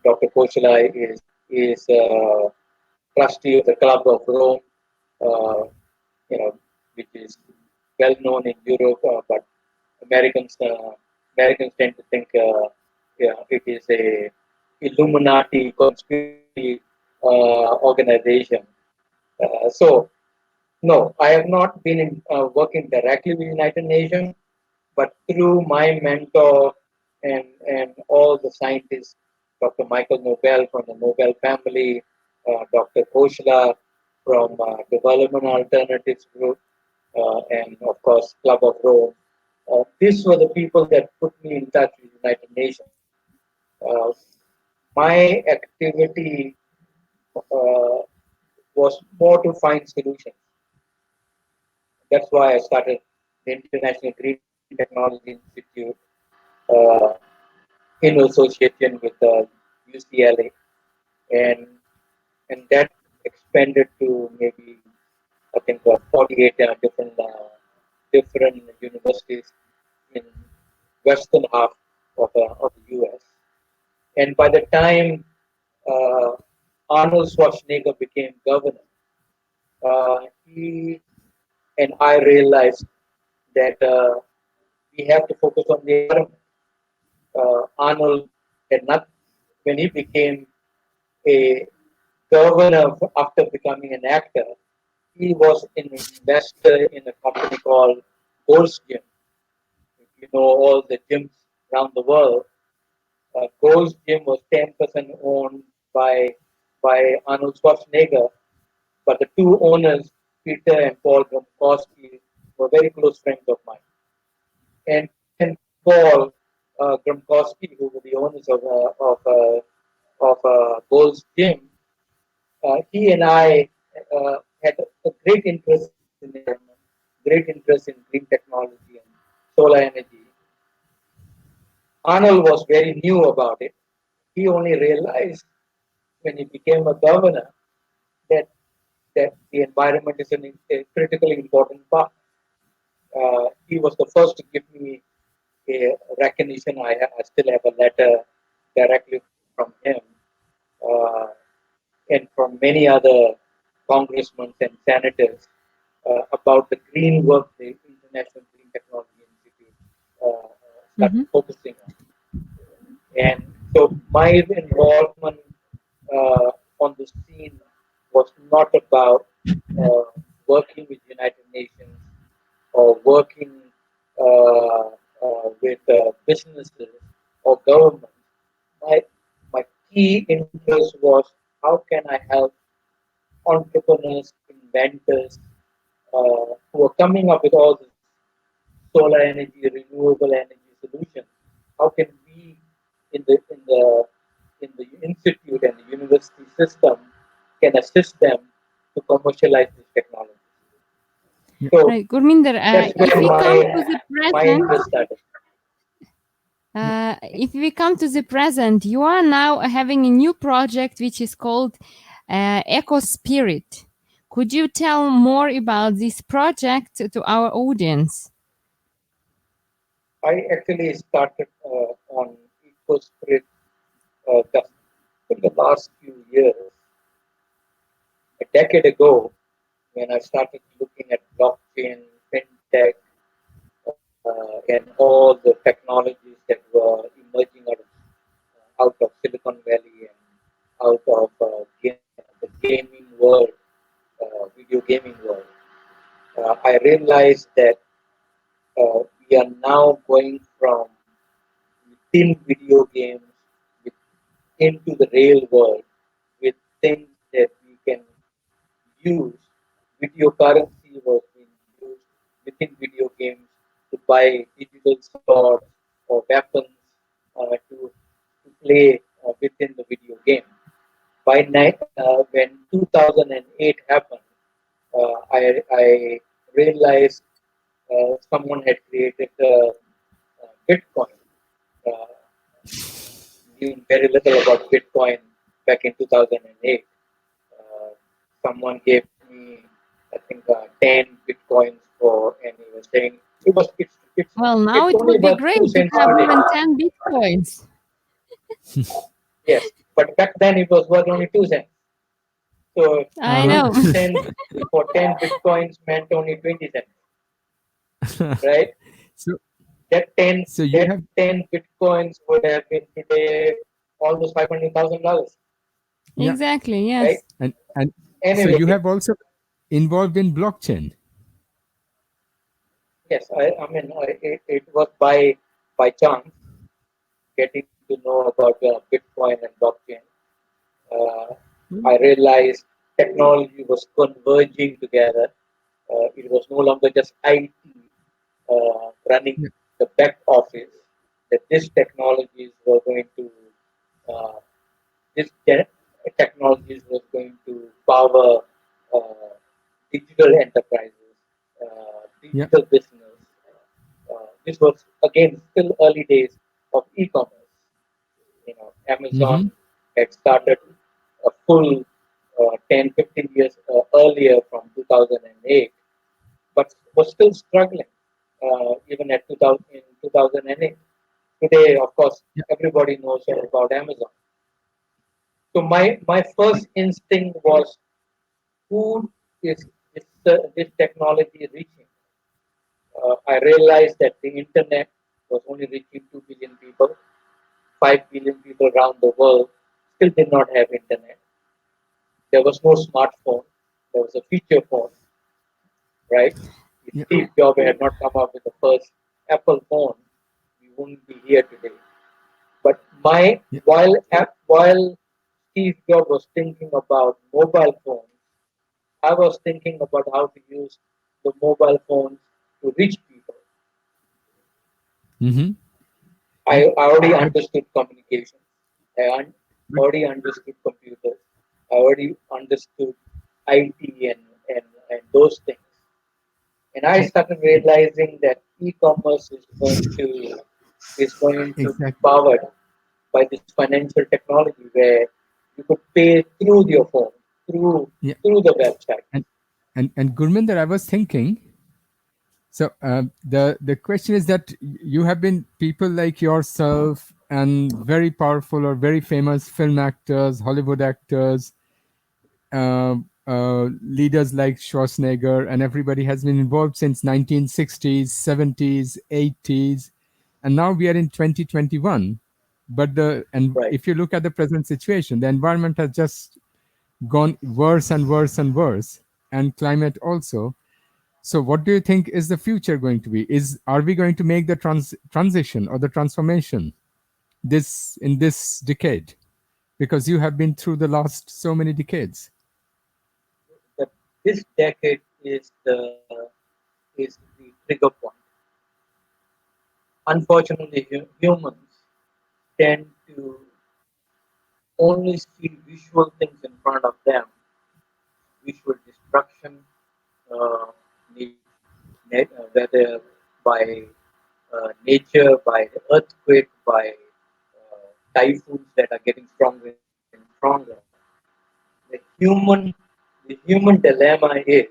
Dr. Kochalai is trustee of the Club of Rome, which is well known in Europe, but Americans tend to think it is a Illuminati conspiracy organization. So, no, I have not been working directly with United Nations, but through my mentor and all the scientists, Dr. Michael Nobel from the Nobel family, Dr. Koshla from Development Alternatives Group, and of course Club of Rome. These were the people that put me in touch with United Nations. My activity was more to find solutions. That's why I started the International Green Technology Institute in association with UCLA. And and that expanded to maybe I think 48 different universities in western half of the US. And by the time Arnold Schwarzenegger became governor, he and I realized that we have to focus on the environment. Arnold had not, when he became a governor after becoming an actor, he was an investor in a company called Gold's Gym. You know, all the gyms around the world. Gold's Gym was 10% owned by Arnold Schwarzenegger, but the two owners, Peter and Paul Gromkowski, were very close friends of mine. And Paul Gromkowski, who were the owners of Gold's Gym, he and I had a great interest in environment, great interest in green technology and solar energy. Arnold was very new about it. He only realized when he became a governor that the environment is a critically important part. He was the first to give me a recognition. I still have a letter directly from him and from many other congressmen and senators about the green work the International Green Technology Institute started focusing on. And so my involvement on the scene was not about working with United Nations or working with businesses or governments. My key interest was how can I help entrepreneurs, inventors who are coming up with all this solar energy, renewable energy solutions. How can we in the institute and the university system can assist them to commercialize this technology? So
right, Gurminder,
that's
if
where
we come to the
my interest started.
if we come to the present, you are now having a new project which is called EcoSpirit. Could you tell more about this project to our audience?
I actually started on EcoSpirit just in the last few years. A decade ago, when I started looking at blockchain, fintech, and all the technologies that were emerging out of Silicon Valley and out of the gaming world, video gaming world, I realized that we are now going from within video games into the real world with things that we can use. Video currency was being used within video games to buy digital swords or weapons to play within the video game. When 2008 happened, I realized someone had created Bitcoin. Knew very little about Bitcoin back in 2008. Someone gave me, I think, 10 Bitcoins and he was saying it's
well, now
it's
it would be
about
great
2
to
cents
have
today.
even 10 Bitcoins.
Yes, but back then it was worth only 2 cents. So
I know.
10 for 10 Bitcoins meant only 20 cents, right?
So
That 10
So you
that
have
10 Bitcoins would have been today almost $500,000,
yeah,
Exactly, yes.
right?
and so
Anyway,
you have also involved in blockchain.
yes, I mean, it was by chance getting to know about Bitcoin and blockchain. I realized technology was converging together. It was no longer just IT running
Yeah.
the back office. That these technologies were going to uh, technologies was going to power digital enterprises,
Yeah.
digital business. This was again still early days of e-commerce. Amazon had started a full 10, 15 years earlier from 2008, but was still struggling even at 2000, in 2008. Today, of course, everybody knows about Amazon. So my first instinct was, who is this technology reaching? I realized that the internet was only reaching 2 billion people. 5 billion people around the world still did not have internet. There was no smartphone. There was a feature phone, right? If Steve Jobs had not come up with the first Apple phone, we wouldn't be here today. But while Steve Jobs was thinking about mobile phones, I was thinking about how to use the mobile phones to reach people.
Mm-hmm.
I already understood communication. I already understood computers. I already understood IT and those things. And I started realizing that e-commerce is going to be powered by this financial technology where you could pay through your phone, through the website.
And Gurminder, I was thinking. So the question is that you have been people like yourself and very powerful or very famous film actors, Hollywood actors, leaders like Schwarzenegger, and everybody has been involved since 1960s, 70s, 80s, and now we are in 2021. But if you look at the present situation, the environment has just gone worse and worse and worse, and climate also. So what do you think is the future going to be? Are we going to make the transition or the transformation in this decade? Because you have been through the last so many decades.
This decade is the trigger point. Unfortunately, humans tend to only see visual things in front of them, visual destruction, whether by nature, by earthquake, by typhoons that are getting stronger and stronger. The human dilemma is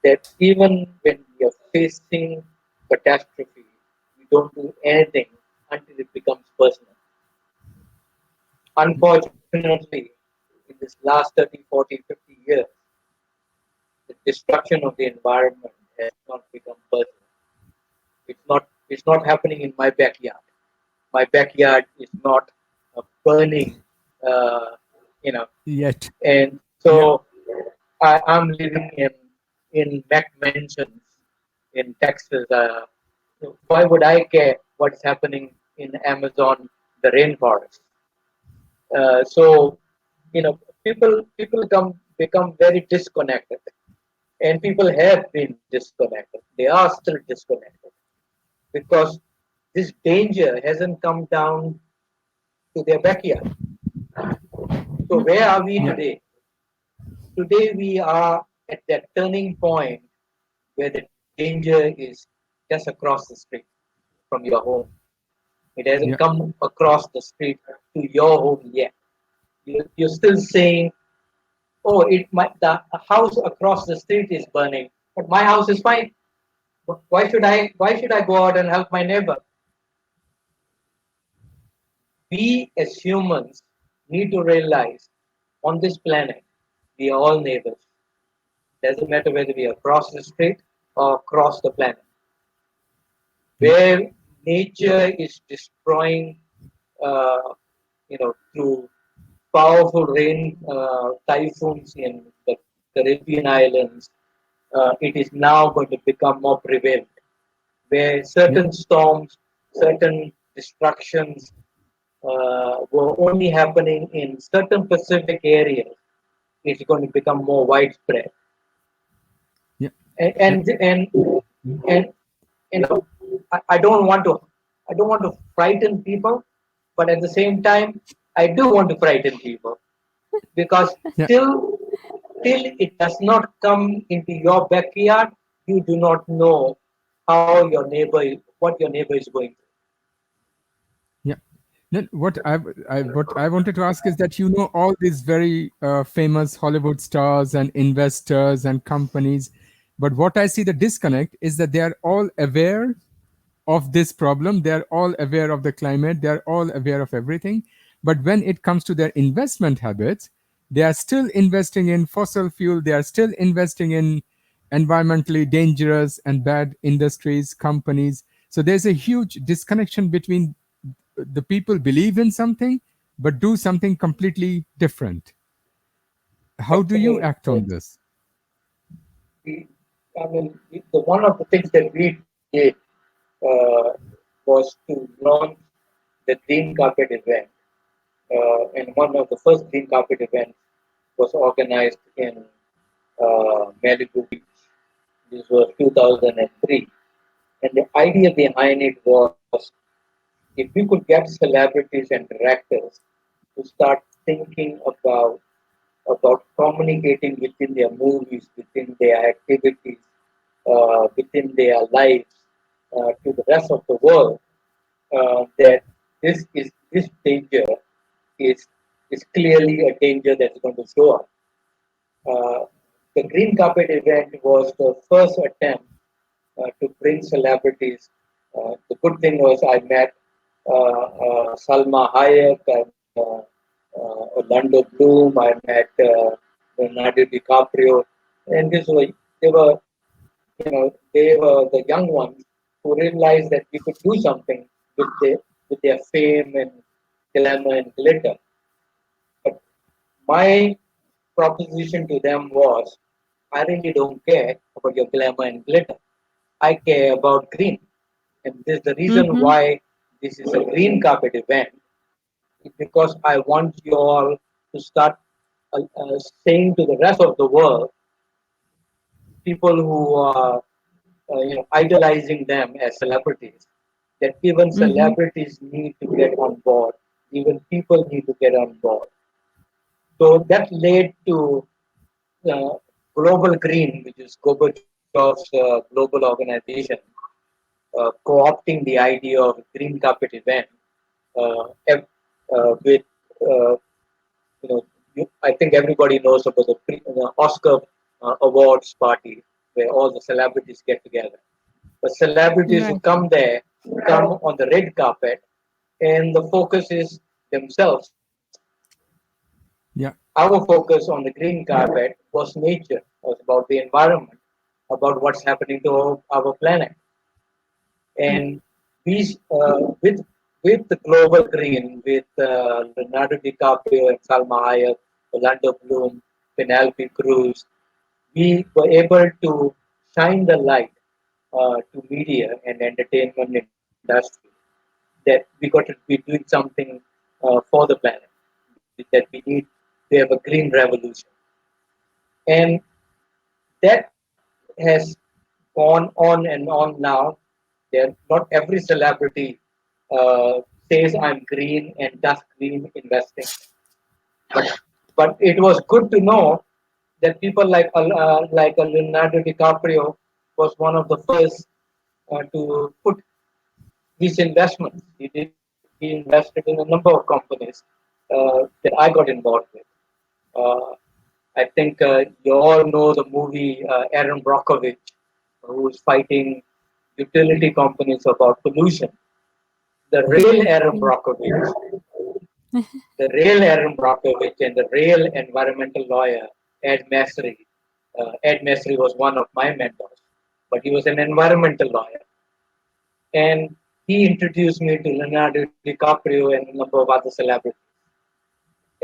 that even when we are facing catastrophe, we don't do anything until it becomes personal. Unfortunately, in this last 30, 40, 50 years, the destruction of the environment has not become personal. It's not happening in my backyard. My backyard is not burning,
yet.
And so I'm living in Mac mansions in Texas. Why would I care what's happening in Amazon, the rainforest? So people become very disconnected, and people have been disconnected. They are still disconnected because this danger hasn't come down to their backyard. So where are we today? Today we are at that turning point where the danger is just across the street from your home. It hasn't come across the street to your home yet. You're still saying, "Oh, the house across the street is burning, but my house is fine. Why should I go out and help my neighbor?" We as humans need to realize on this planet we are all neighbors. Doesn't matter whether we are across the street or across the planet. Where nature is destroying, through powerful rain, typhoons in the Caribbean islands, it is now going to become more prevalent. Where certain storms, certain destructions were only happening in certain Pacific areas, it's going to become more widespread. And I don't want to frighten people, but at the same time, I do want to frighten people because till it does not come into your backyard, you do not know what your neighbor is going through.
Yeah. No, what I wanted to ask is that all these very famous Hollywood stars and investors and companies, but what I see the disconnect is that they are all aware of this problem. They are all aware of the climate. They are all aware of everything. But when it comes to their investment habits, they are still investing in fossil fuel. They are still investing in environmentally dangerous and bad industries, companies. So there's a huge disconnection between the people believe in something, but do something completely different. How do you act on this?
One of the things that we did was to launch the Green Carpet event. And one of the first Green Carpet events was organized in Malibu Beach. This was 2003. And the idea behind it was if we could get celebrities and directors to start thinking about communicating within their movies, within their activities, within their lives to the rest of the world, that this danger is clearly a danger that's going to show up. The Green Carpet event was the first attempt to bring celebrities. The good thing was I met Salma Hayek, I met Orlando Bloom, I met Leonardo Dicaprio, and they were the young ones who realized that we could do something with their fame and glamour and glitter. But my proposition to them was, I really don't care about your glamour and glitter. I care about green. And this is the reason why this is a green carpet event, because I want you all to start saying to the rest of the world, people who are idolizing them as celebrities, that even celebrities need to get on board, even people need to get on board. So that led to Global Green, which is Gorbachev's global organization, co-opting the idea of a green carpet event with, I think everybody knows about the Oscar awards party where all the celebrities get together. The celebrities who come there come on the red carpet, and the focus is themselves.
Yeah.
Our focus on the green carpet was nature, was about the environment, about what's happening to our planet. And we, with the Global Green, with Leonardo Dicaprio and Salma Hayek, Orlando Bloom, Penelope Cruz, we were able to shine the light to media and entertainment industry that we got to be doing something for the planet, that we need to have a green revolution. And that has gone on and on now. Not every celebrity says I'm green and does green investing. But it was good to know that people like Leonardo DiCaprio was one of the first to put his investments. He invested in a number of companies that I got involved with. I think you all know the movie Aaron Brockovich, who is fighting utility companies about pollution. The real Aaron Brockovich, and the real environmental lawyer, Ed Masry. Ed Masry was one of my mentors, but he was an environmental lawyer. And he introduced me to Leonardo DiCaprio and a number of other celebrities.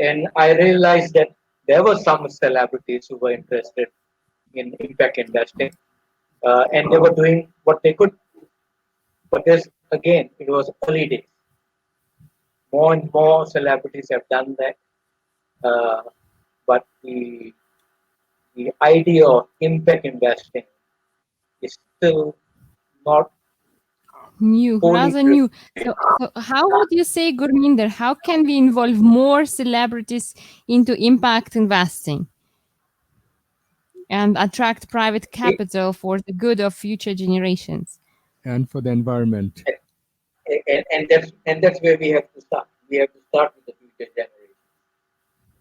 And I realized that there were some celebrities who were interested in impact investing, and they were doing what they could. But again, it was early days. More and more celebrities have done that, but the idea of impact investing is still not
rather new. So how would you say, Gurminder, how can we involve more celebrities into impact investing and attract private capital for the good of future generations?
And for the environment.
And that's where we have to start. we have to start with the future generation,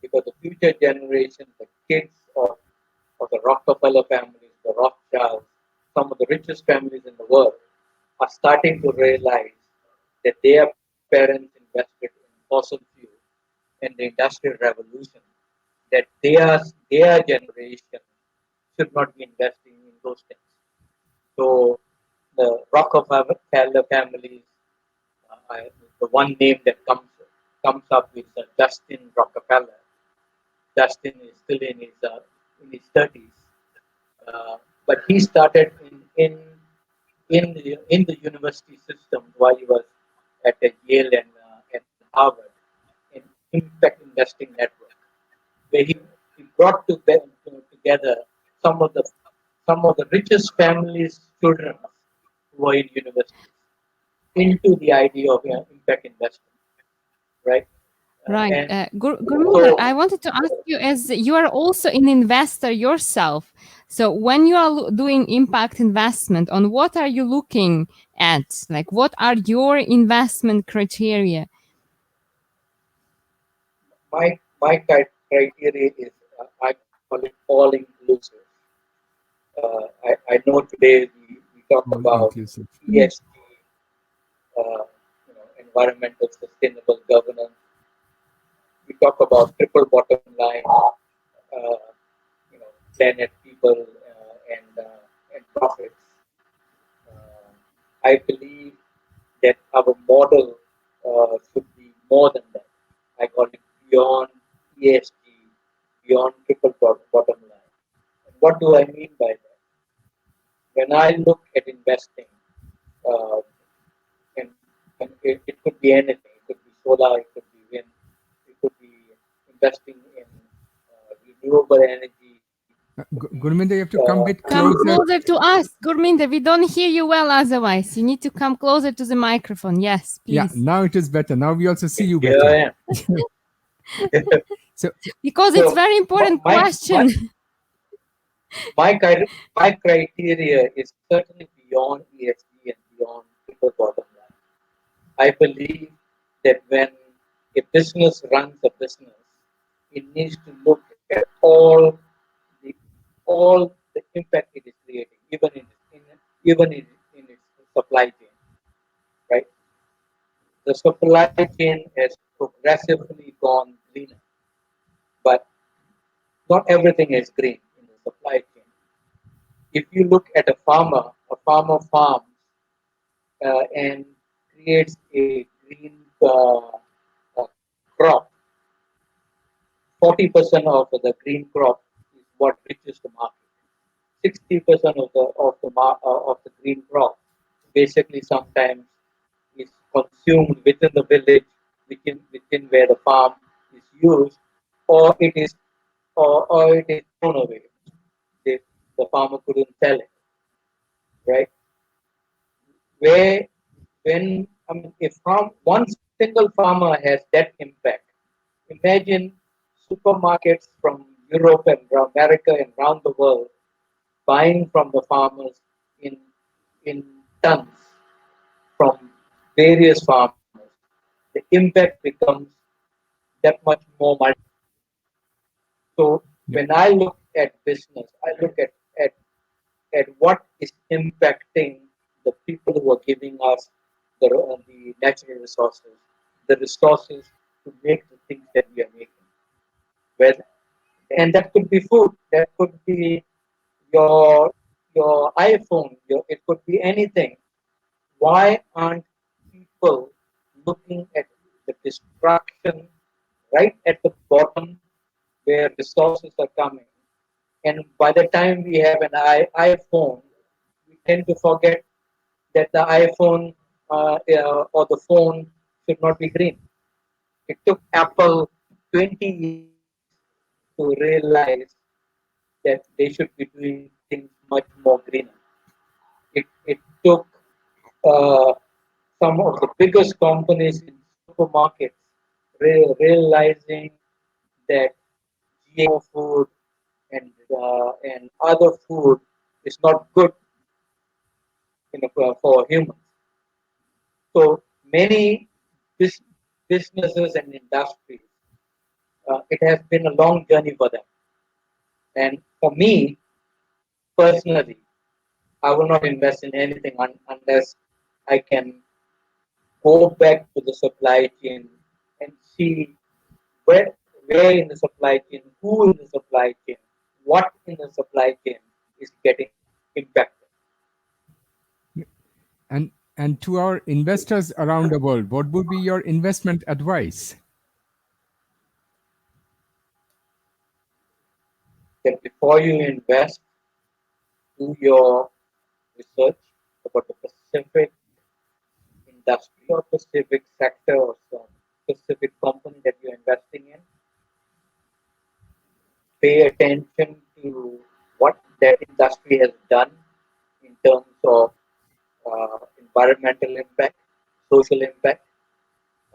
because the future generation, the kids of the Rockefeller families, the Rothschilds, some of the richest families in the world, are starting to realize that their parents invested in fossil fuel and the Industrial Revolution, that their generation should not be investing in those things. So the Rockefeller families, the one name that comes up is Justin Rockefeller. Justin is still in his 30s, but he started in the university system while he was at Yale and Harvard, in impact investing network, where he brought together some of the richest families' children who were in universities into the idea of impact investing, right?
Right.
And
Gurminder,
so
I wanted to ask you, as you are also an investor yourself. So when you are doing impact investment, on what are you looking at? Like, what are your investment criteria?
my criteria is, I call it all inclusive. I know today we talk
All
about
inclusive.
ESG, environmental sustainable governance. We talk about triple bottom line, planet, people, and profits. I believe that our model should be more than that. I call it beyond ESG, beyond triple bottom line. And what do I mean by that? When I look at investing, uh, and it could be anything. It could be solar, it could be wind, it could be investing in renewable energy.
Gurminder, you have to come a bit
Come
closer.
closer to us, Gurminder. We don't hear you well otherwise. You need to come closer to the microphone. Yes, please.
Yeah, now it is better. Now we also see you
Here
better.
I am.
So,
Because it's very important question.
My criteria is certainly beyond ESG and beyond triple bottom line. I believe that when a business runs a business, it needs to look at all the impact it is creating, even in its supply chain, right? The supply chain has progressively gone greener, but not everything is green in the supply chain. If you look at a farmer farms and creates a green crop, 40% of the green crop is what reaches the market. 60% of the green crop basically sometimes is consumed within the village, within where the farm is used, or it is thrown away. The farmer couldn't sell it, right? Where if one single farmer has that impact, imagine supermarkets from Europe and America and around the world buying from the farmers in tons from various farmers. The impact becomes that much more multiplied. So when I look at business, I look at what is impacting the people who are giving us the natural resources, the resources to make the things that we are making. And that could be food, that could be your iPhone, it could be anything. Why aren't people looking at the destruction right at the bottom where resources are coming? And by the time we have an iPhone, we tend to forget that the iPhone or the phone should not be green. It took Apple 20 years to realize that they should be doing things much more greener. It took some of the biggest companies in supermarkets realizing that GMO food and other food is not good for humans. So many businesses and industries, it has been a long journey for them. And for me, personally, I will not invest in anything unless I can go back to the supply chain and see where, where in the supply chain, who in the supply chain, what in the supply chain is getting impacted.
And to our investors around the world, what would be your investment advice?
That before you invest, do your research about the specific industry or specific sector or some specific company that you're investing in. Pay attention to what that industry has done in terms of environmental impact, social impact,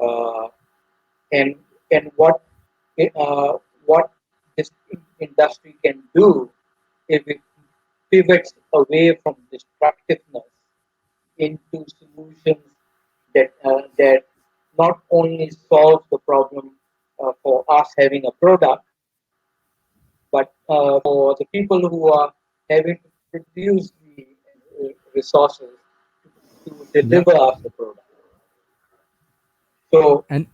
uh, and what this industry can do if it pivots away from destructiveness into solutions that not only solve the problem for us having a product, but for the people who are having to produce the resources to deliver us the product. So,
And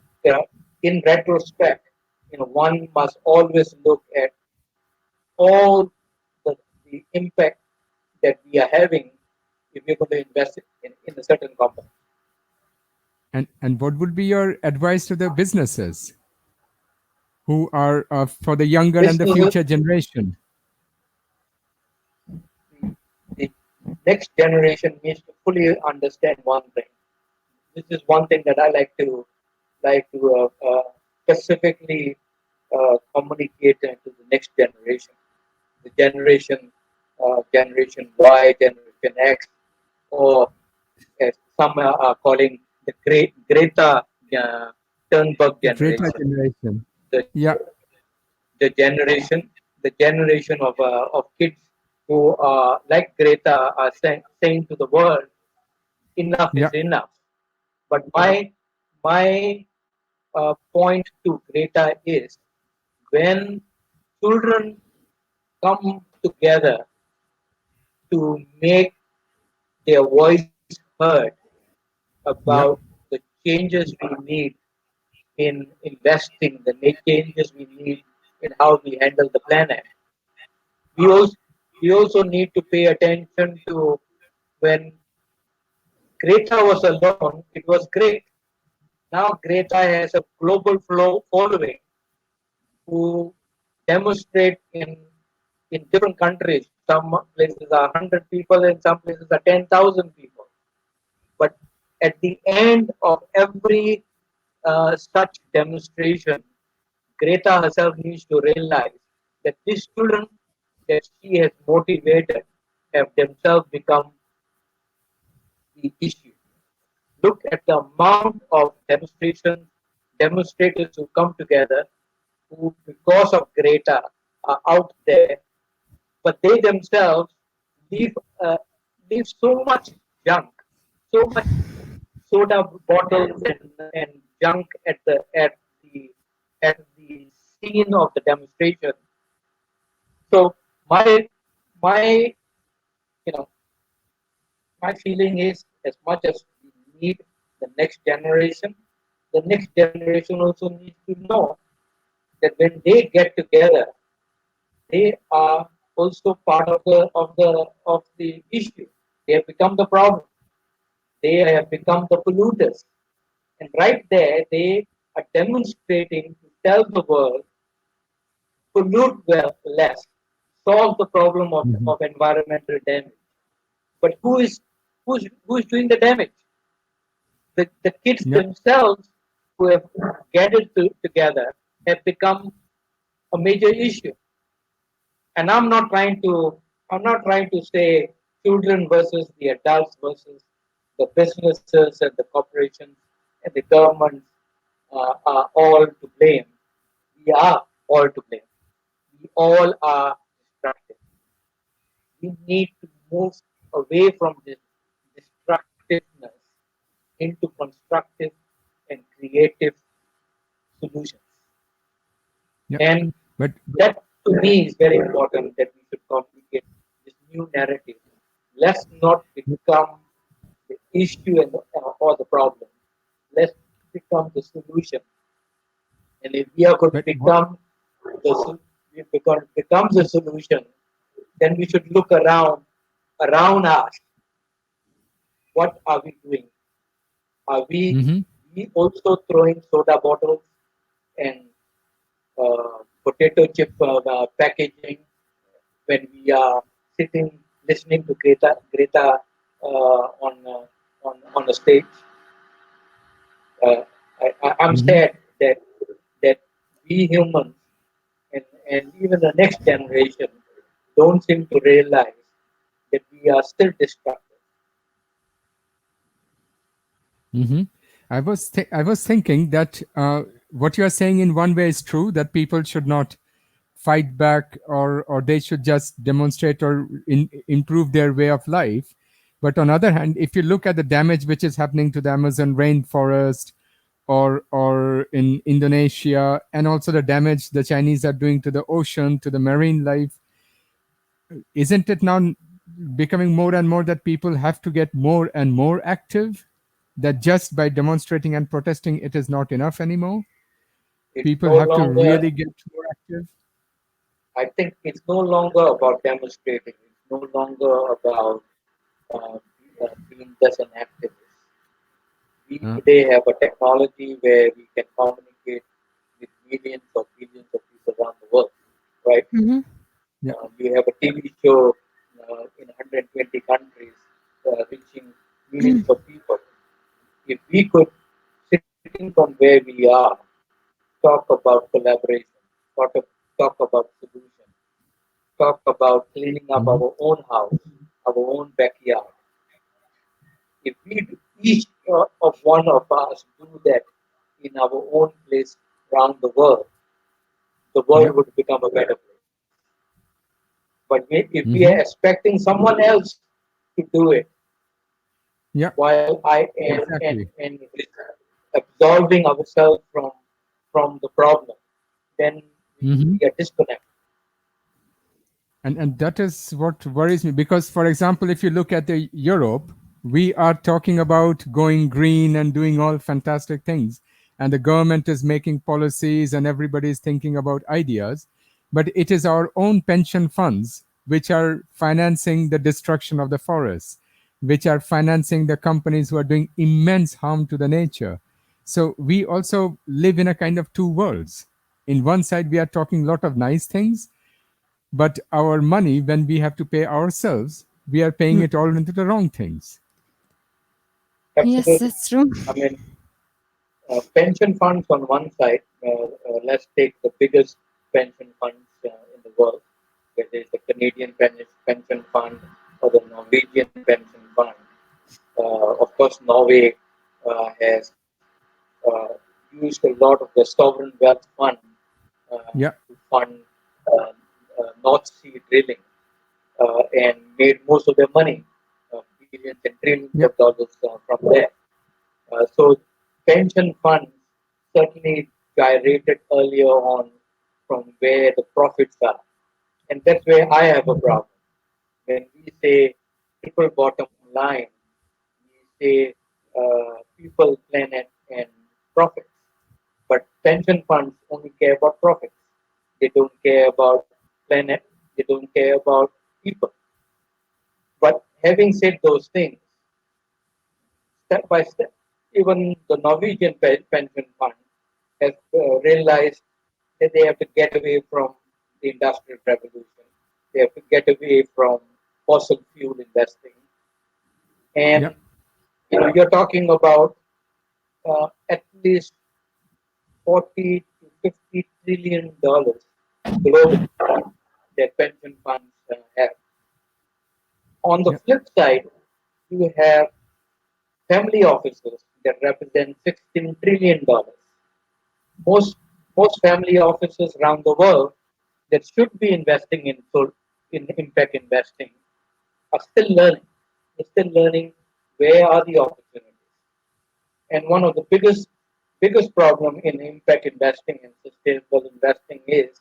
in retrospect, one must always look at all the impact that we are having if we're going to invest in a certain company.
And what would be your advice to the businesses who are for the younger and the future generation?
The next generation needs to fully understand one thing. This is one thing that I like to specifically communicate to the next generation, the generation Y, generation X, or as some are calling the Greta Thunberg
Greater
generation.
generation.
The,
Yeah.
the generation of kids who are like Greta are saying to the world, enough is enough. But my point to Greta is, when children come together to make their voice heard about the changes we need in investing, the changes we need in how we handle the planet. We also need to pay attention to when Greta was alone, it was great. Now Greta has a global following who demonstrate in different countries. Some places are 100 people and some places are 10,000 people. But at the end of every such demonstration, Greta herself needs to realize that these children that she has motivated have themselves become the issue. Look at the amount of demonstrators who come together, who, because of Greta, are out there, but they themselves leave so much junk, so much soda bottles and junk at the scene of the demonstration. So my my feeling is, as much as we need the next generation also needs to know that when they get together, they are also part of the issue. They have become the problem. They have become the polluters. And right there, they are demonstrating to tell the world, pollute less, solve the problem of environmental damage. But who's doing the damage? The kids themselves who have gathered together have become a major issue. And I'm not trying to say children versus the adults versus the businesses and the corporations and the governments are all to blame. We are all to blame. We all are distracted. We need to move away from this destructiveness into constructive and creative solutions.
Yeah.
And
But
that to me is very important, that we should communicate this new narrative. Let's not become the issue or the problem. Let's become the solution. And if we are going to become the solution, then we should look around us. What are we doing? Are we also throwing soda bottles and potato chip packaging when we are sitting listening to Greta on the stage? I'm sad that we humans and even the next generation don't seem to realize that we are still destructive.
I was thinking that what you are saying in one way is true, that people should not fight back, or they should just demonstrate or improve their way of life. But on the other hand, if you look at the damage which is happening to the Amazon rainforest, or in Indonesia, and also the damage the Chinese are doing to the ocean, to the marine life, isn't it now becoming more and more that people have to get more and more active? That just by demonstrating and protesting, it is not enough anymore? People have to really get more active?
I think it's no longer about demonstrating. It's no longer about being just an activist. We today have a technology where we can communicate with millions or billions of people around the world, right? We have a TV show in 120 countries reaching millions of people. If we could, sitting from where we are, talk about collaboration, talk about solutions, talk about cleaning up our own house, our own backyard. If we each of one of us do that in our own place around the world would become a better place. But if we are expecting someone else to do it, while I am and absolving ourselves from the problem, then we are disconnected.
And that is what worries me, because, for example, if you look at the Europe, we are talking about going green and doing all fantastic things, and the government is making policies and everybody is thinking about ideas, but it is our own pension funds which are financing the destruction of the forests, which are financing the companies who are doing immense harm to the nature. So we also live in a kind of two worlds. In one side, we are talking a lot of nice things, but our money, when we have to pay ourselves, we are paying it all into the wrong things.
Absolutely.
Yes, that's true.
I mean, pension funds on one side, let's take the biggest pension funds in the world, whether it's the Canadian pension fund or the Norwegian pension fund. Of course, Norway has used a lot of the sovereign wealth fund to fund North Sea drilling and made most of their money, billions and trillions of dollars from there. So pension funds certainly gyrated earlier on from where the profits are. And that's where I have a problem. When we say triple bottom line, we say people, planet, and profits. But pension funds only care about profits. They don't care about planet. They don't care about people. But having said those things, step by step, even the Norwegian pension fund has realized that they have to get away from the industrial revolution. They have to get away from fossil fuel investing. And you're talking about at least 40 to 50 trillion dollars globally that pension funds have. On the flip side, you have family offices that represent $16 trillion. Most family offices around the world that should be investing in impact investing are still learning. They're still learning where are the opportunities. And one of the biggest biggest problem in impact investing and sustainable investing is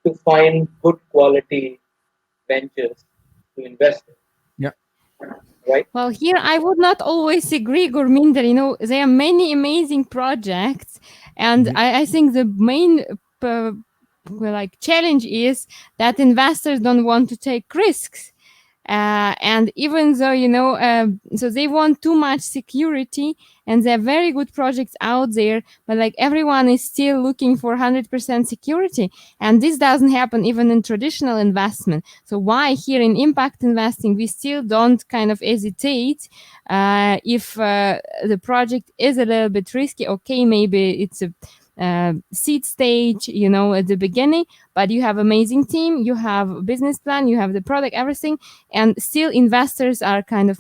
to find good quality ventures to invest in.
Yeah.
Right?
Well, here I would not always agree, Gurminder. There are many amazing projects, and I think the main challenge is that investors don't want to take risks. And even though, so they want too much security, and there are very good projects out there, but like everyone is still looking for 100% security. And this doesn't happen even in traditional investment. So why here in impact investing, we still don't kind of hesitate if the project is a little bit risky. Okay, maybe it's a seed stage, at the beginning, but you have amazing team, you have a business plan, you have the product, everything, and still investors are kind of,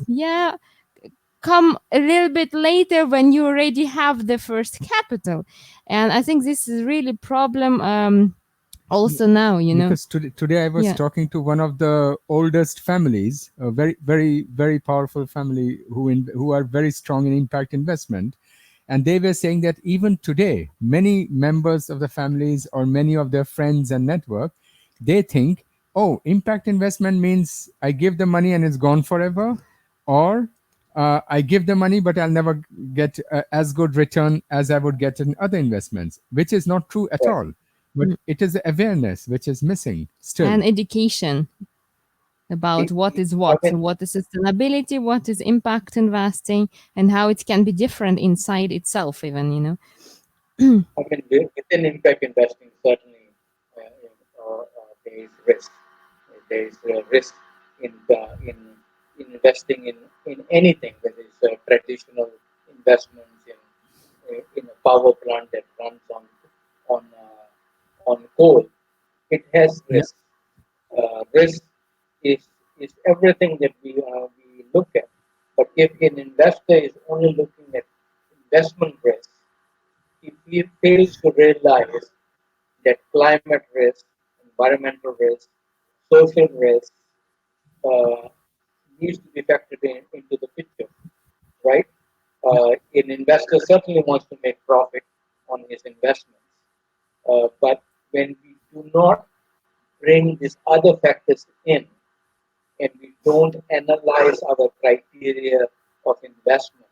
come a little bit later when you already have the first capital. And I think this is really problem also now,
Because today I was talking to one of the oldest families, a very, very, very powerful family who are very strong in impact investment. And they were saying that even today, many members of the families or many of their friends and network, they think, oh, impact investment means I give the money and it's gone forever, or I give the money, but I'll never get as good return as I would get in other investments, which is not true at all. But it is the awareness which is missing still.
And education about what is what is sustainability, what is impact investing, and how it can be different inside itself even,
I mean, within impact investing, certainly there is risk. There is risk in investing in anything, whether it's traditional investments in a power plant that runs on coal. It has risk. Risk is everything that we look at. But if an investor is only looking at investment risk, if he fails to realize that climate risk, environmental risk, social risk needs to be factored into the picture, right? An investor certainly wants to make profit on his investments, but when we do not bring these other factors in, and we don't analyze our criteria of investment,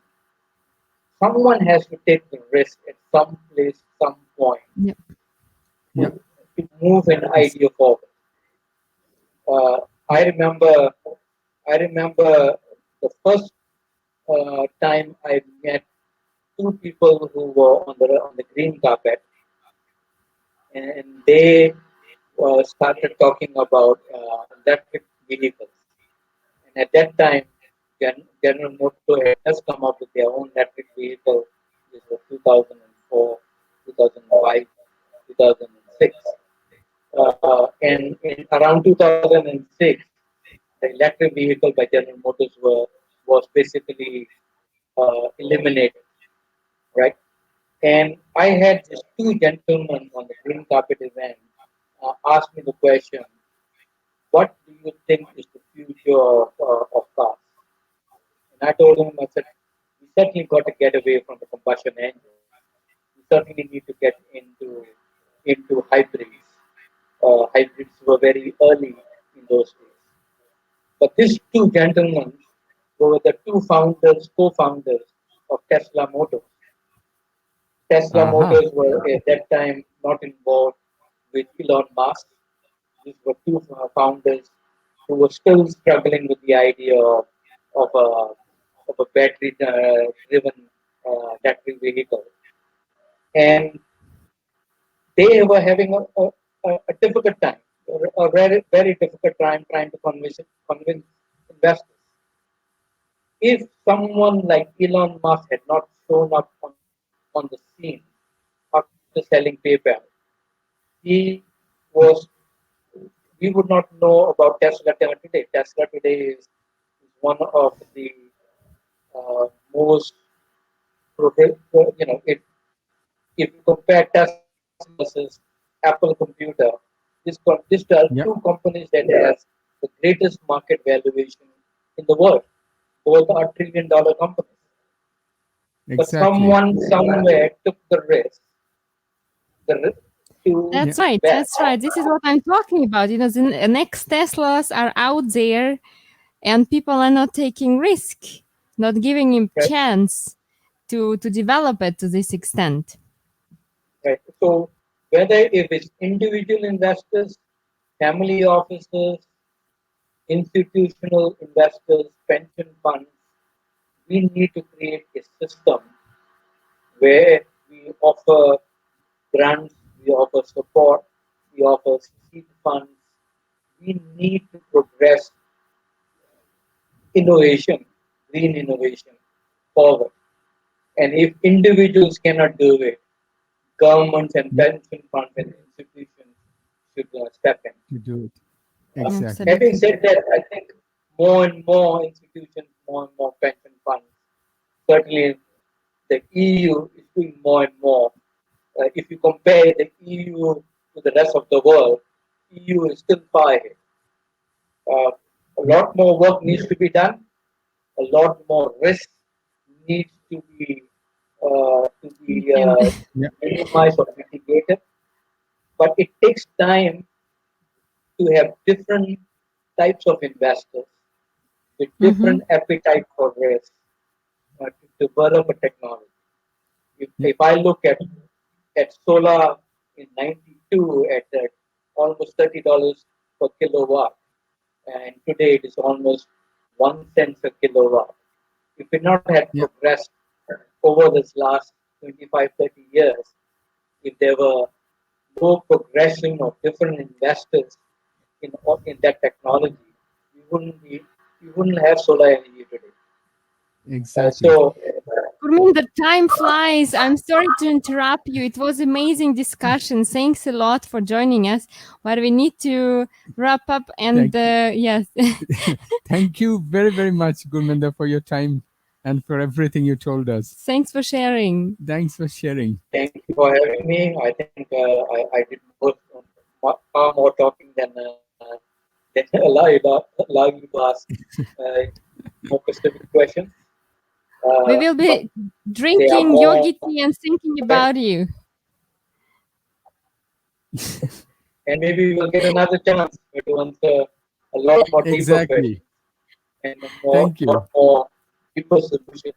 someone has to take the risk at some place, some point, to move an idea forward. I remember the first time I met two people who were on the green carpet, and they started talking about electric vehicles. And at that time, General Motors had just come up with their own electric vehicle. This was 2004, 2005, 2006. And in around 2006, the electric vehicle by General Motors was basically eliminated, right? And I had these two gentlemen on the green carpet event ask me the question, what do you think is the future of cars? And I told him, I said, we certainly got to get away from the combustion engine. We certainly need to get into hybrids. Hybrids were very early in those days. But these two gentlemen were the two co-founders of Tesla Motors. Tesla Motors were at that time not involved with Elon Musk. These were two founders who were still struggling with the idea of a battery-driven electric vehicle. And they were having a difficult time, a very, very difficult time trying to convince investors. If someone like Elon Musk had not shown up on the scene after selling PayPal, we would not know about Tesla today. Tesla today is one of the most, if you compare Tesla versus Apple Computer, these are two companies that has the greatest market valuation in the world. Both are $1 trillion companies. but someone somewhere took the risk.
That's right. That's right. This is what I'm talking about. The next Teslas are out there, and people are not taking risk, not giving him chance to develop it to this extent.
Right. So whether if it's individual investors, family offices, institutional investors, pension funds, we need to create a system where we offer grants, we offer support, we offer seed funds. We need to progress innovation, green innovation forward. And if individuals cannot do it, governments and pension funds and institutions should step in.
To do it. Exactly.
Having said that, I think more and more institutions, more and more pension funds, certainly the EU is doing more and more. If you compare the EU to the rest of the world, EU is still far ahead. A lot more work needs to be done. A lot more risk needs to be minimized or mitigated. But it takes time to have different types of investors with different appetite for risk to develop a technology. If I look at solar in '92 at almost $30 per kilowatt, and today it is almost 1 cent a kilowatt. If we not had progressed over this last 25, 30 years, if there were no progression of different investors in that technology, we wouldn't have solar energy today.
Exactly.
Kurminder, time flies. I'm sorry to interrupt you. It was amazing discussion. Thanks a lot for joining us. But we need to wrap up. And yes.
Thank you very, very much, Gurminder, for your time and for everything you told us.
Thanks for sharing.
Thanks for sharing.
Thank you for having me. I think I did far more talking than allow you to ask more specific questions.
We will be drinking Yogiti and thinking about you.
And maybe we'll get another chance to answer a lot more deeper questions and more deeper solutions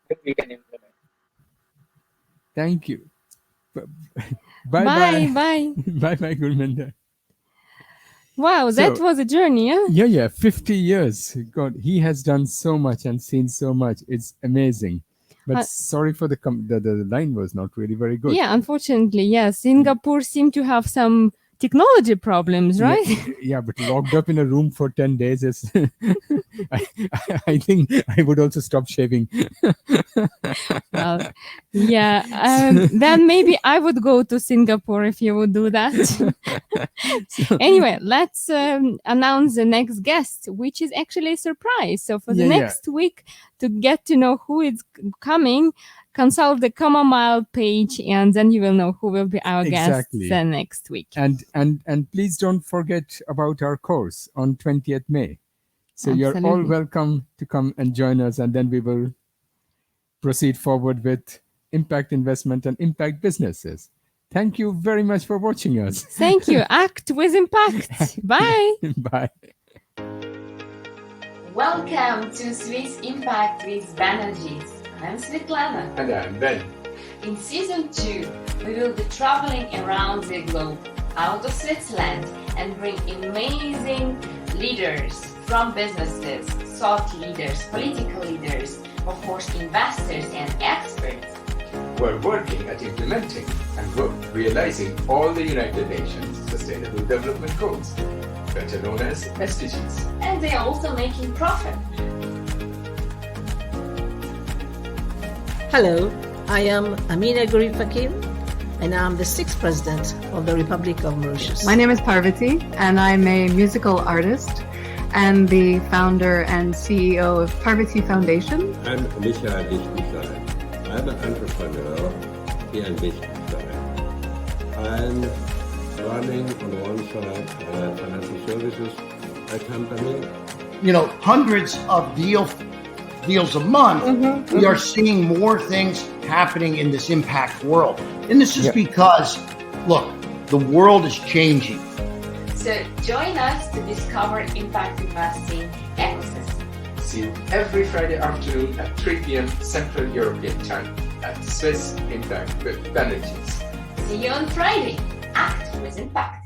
that we can implement.
Thank you.
Bye.
Bye, Gurminder.
Wow, that was a journey, huh?
Yeah, 50 years. God, he has done so much and seen so much. It's amazing. But sorry for the line was not really very good.
Yeah, unfortunately, yes. Singapore seemed to have some technology problems, right?
Yeah, but locked up in a room for 10 days is I think I would also stop shaving.
Well, yeah, then maybe I would go to Singapore if you would do that. Anyway, let's announce the next guest, which is actually a surprise. So for the next week, to get to know who is coming, consult the Comma Mile page, and then you will know who will be our guests next week.
And please don't forget about our course on 20th May. So you're all welcome to come and join us, and then we will proceed forward with impact investment and impact businesses. Thank you very much for watching us.
Thank you. Act with impact. Bye.
Bye.
Welcome to Swiss Impact with Banerjis. I'm Sveta.
And I'm Ben.
In Season 2, we will be traveling around the globe, out of Switzerland, and bring amazing leaders from businesses, thought leaders, political leaders, of course investors and experts.
We're working at implementing and realizing all the United Nations Sustainable Development Goals, better known as SDGs.
And they are also making profit.
Hello, I am Amina Gurib Fakim, and I'm the 6th President of the Republic of Mauritius.
My name is Parvati, and I'm a musical artist and the founder and CEO of Parvati Foundation.
I'm I'm an entrepreneur here in Liechtenstein. I'm running on one side financial services, a company.
Hundreds of deals a month, we are seeing more things happening in this impact world. And this is because, look, the world is changing.
So join us to discover impact investing ecosystem.
See you every Friday afternoon at 3 p.m. Central European Time at Swiss Impact with Banerjis.
See you on Friday. Act with impact.